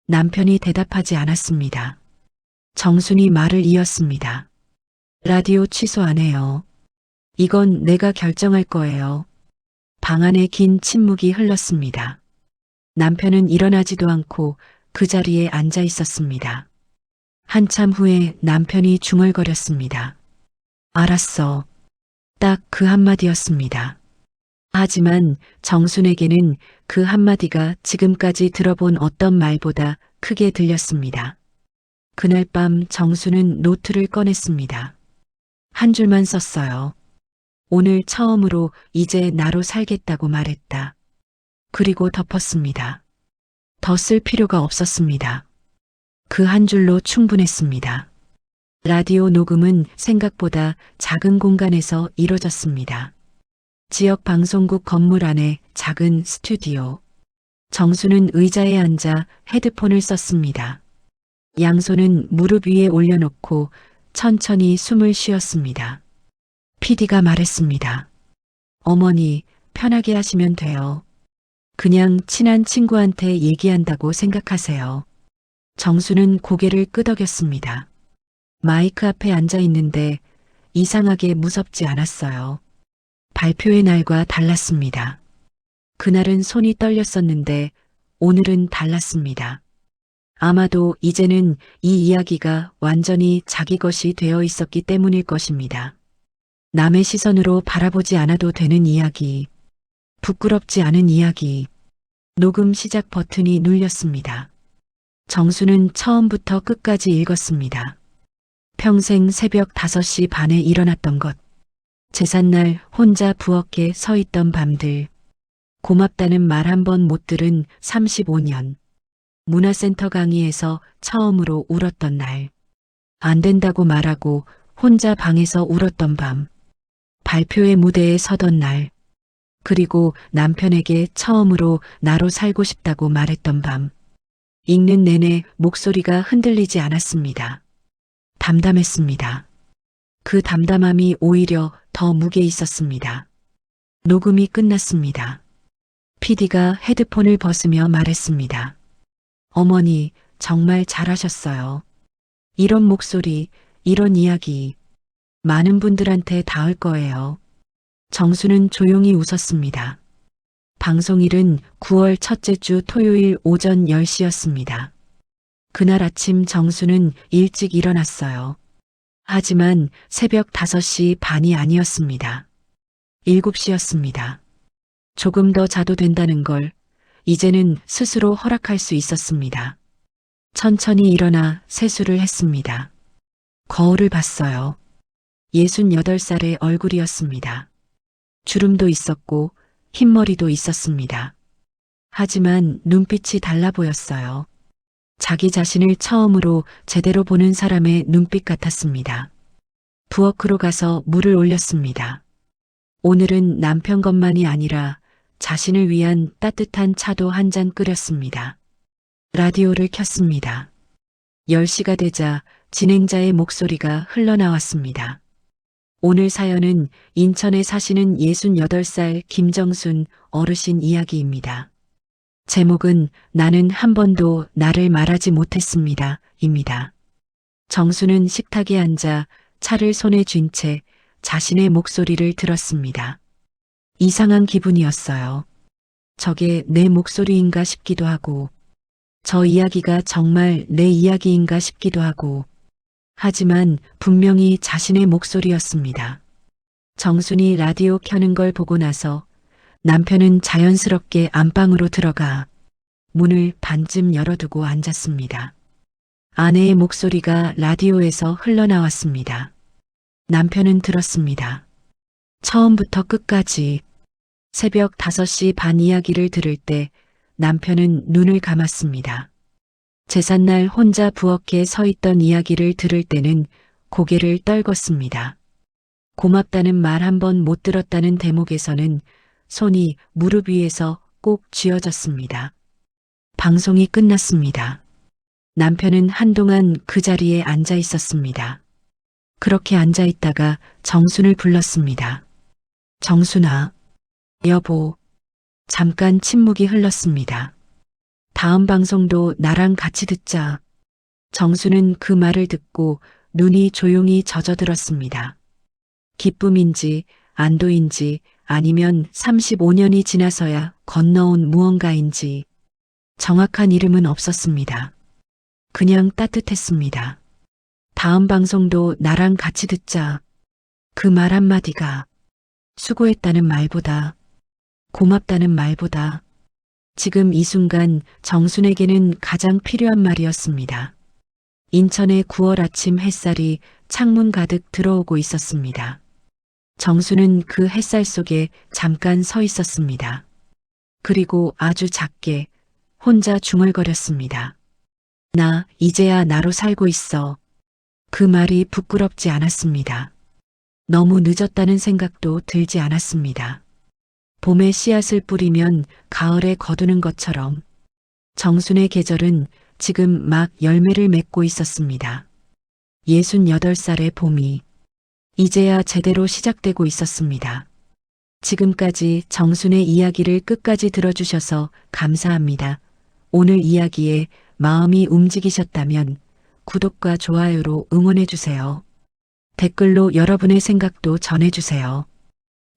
남편이 대답하지 않았습니다. 정순이 말을 이었습니다. 라디오 취소 안 해요. 이건 내가 결정할 거예요. 방 안에 긴 침묵이 흘렀습니다. 남편은 일어나지도 않고 그 자리에 앉아 있었습니다. 한참 후에 남편이 중얼거렸습니다. 알았어. 딱 그 한마디였습니다. 하지만 정순에게는 그 한마디가 지금까지 들어본 어떤 말보다 크게 들렸습니다. 그날 밤 정순은 노트를 꺼냈습니다. 한 줄만 썼어요. 오늘 처음으로 이제 나로 살겠다고 말했다. 그리고 덮었습니다. 더 쓸 필요가 없었습니다. 그 한 줄로 충분했습니다. 라디오 녹음은 생각보다 작은 공간에서 이뤄졌습니다. 지역 방송국 건물 안에 작은 스튜디오. 정수는 의자에 앉아 헤드폰을 썼습니다. 양손은 무릎 위에 올려놓고 천천히 숨을 쉬었습니다. PD가 말했습니다. 어머니, 편하게 하시면 돼요. 그냥 친한 친구한테 얘기한다고 생각하세요. 정수는 고개를 끄덕였습니다. 마이크 앞에 앉아 있는데 이상하게 무섭지 않았어요. 발표의 날과 달랐습니다. 그날은 손이 떨렸었는데 오늘은 달랐습니다. 아마도 이제는 이 이야기가 완전히 자기 것이 되어 있었기 때문일 것입니다. 남의 시선으로 바라보지 않아도 되는 이야기, 부끄럽지 않은 이야기. 녹음 시작 버튼이 눌렸습니다. 정수는 처음부터 끝까지 읽었습니다. 평생 새벽 5시 반에 일어났던 것. 제삿날 혼자 부엌에 서 있던 밤들. 고맙다는 말 한 번 못 들은 35년. 문화센터 강의에서 처음으로 울었던 날. 안 된다고 말하고 혼자 방에서 울었던 밤. 발표회 무대에 서던 날. 그리고 남편에게 처음으로 나로 살고 싶다고 말했던 밤. 읽는 내내 목소리가 흔들리지 않았습니다. 담담했습니다. 그 담담함이 오히려 더 무게 있었습니다. 녹음이 끝났습니다. PD가 헤드폰을 벗으며 말했습니다. 어머니, 정말 잘하셨어요. 이런 목소리, 이런 이야기, 많은 분들한테 닿을 거예요. 정수는 조용히 웃었습니다. 방송일은 9월 첫째 주 토요일 오전 10시였습니다. 그날 아침 정수는 일찍 일어났어요. 하지만 새벽 5시 반이 아니었습니다. 7시였습니다. 조금 더 자도 된다는 걸 이제는 스스로 허락할 수 있었습니다. 천천히 일어나 세수를 했습니다. 거울을 봤어요. 68살의 얼굴이었습니다. 주름도 있었고 흰머리도 있었습니다. 하지만 눈빛이 달라 보였어요. 자기 자신을 처음으로 제대로 보는 사람의 눈빛 같았습니다. 부엌으로 가서 물을 올렸습니다. 오늘은 남편 것만이 아니라 자신을 위한 따뜻한 차도 한 잔 끓였습니다. 라디오를 켰습니다. 10시가 되자 진행자의 목소리가 흘러나왔습니다. 오늘 사연은 인천에 사시는 68살 김정순 어르신 이야기입니다. 제목은 나는 한 번도 나를 말하지 못했습니다. 입니다. 정수는 식탁에 앉아 차를 손에 쥔 채 자신의 목소리를 들었습니다. 이상한 기분이었어요. 저게 내 목소리인가 싶기도 하고, 저 이야기가 정말 내 이야기인가 싶기도 하고, 하지만 분명히 자신의 목소리였습니다. 정순이 라디오 켜는 걸 보고 나서 남편은 자연스럽게 안방으로 들어가 문을 반쯤 열어두고 앉았습니다. 아내의 목소리가 라디오에서 흘러나왔습니다. 남편은 들었습니다. 처음부터 끝까지 새벽 5시 반 이야기를 들을 때 남편은 눈을 감았습니다. 제삿날 혼자 부엌에 서 있던 이야기를 들을 때는 고개를 떨궜습니다. 고맙다는 말 한 번 못 들었다는 대목에서는 손이 무릎 위에서 꼭 쥐어졌습니다. 방송이 끝났습니다. 남편은 한동안 그 자리에 앉아 있었습니다. 그렇게 앉아 있다가 정순을 불렀습니다. 정순아, 여보. 잠깐 침묵이 흘렀습니다. 다음 방송도 나랑 같이 듣자. 정수는 그 말을 듣고 눈이 조용히 젖어들었습니다. 기쁨인지 안도인지 아니면 35년이 지나서야 건너온 무언가인지 정확한 이름은 없었습니다. 그냥 따뜻했습니다. 다음 방송도 나랑 같이 듣자. 그 말 한마디가 수고했다는 말보다 고맙다는 말보다 지금 이 순간 정순에게는 가장 필요한 말이었습니다. 인천의 9월 아침 햇살이 창문 가득 들어오고 있었습니다. 정수는 그 햇살 속에 잠깐 서 있었습니다. 그리고 아주 작게 혼자 중얼거렸습니다. 나 이제야 나로 살고 있어. 그 말이 부끄럽지 않았습니다. 너무 늦었다는 생각도 들지 않았습니다. 봄에 씨앗을 뿌리면 가을에 거두는 것처럼 정순의 계절은 지금 막 열매를 맺고 있었습니다. 68살의 봄이 이제야 제대로 시작되고 있었습니다. 지금까지 정순의 이야기를 끝까지 들어주셔서 감사합니다. 오늘 이야기에 마음이 움직이셨다면 구독과 좋아요로 응원해주세요. 댓글로 여러분의 생각도 전해주세요.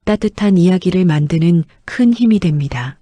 따뜻한 이야기를 만드는 큰 힘이 됩니다.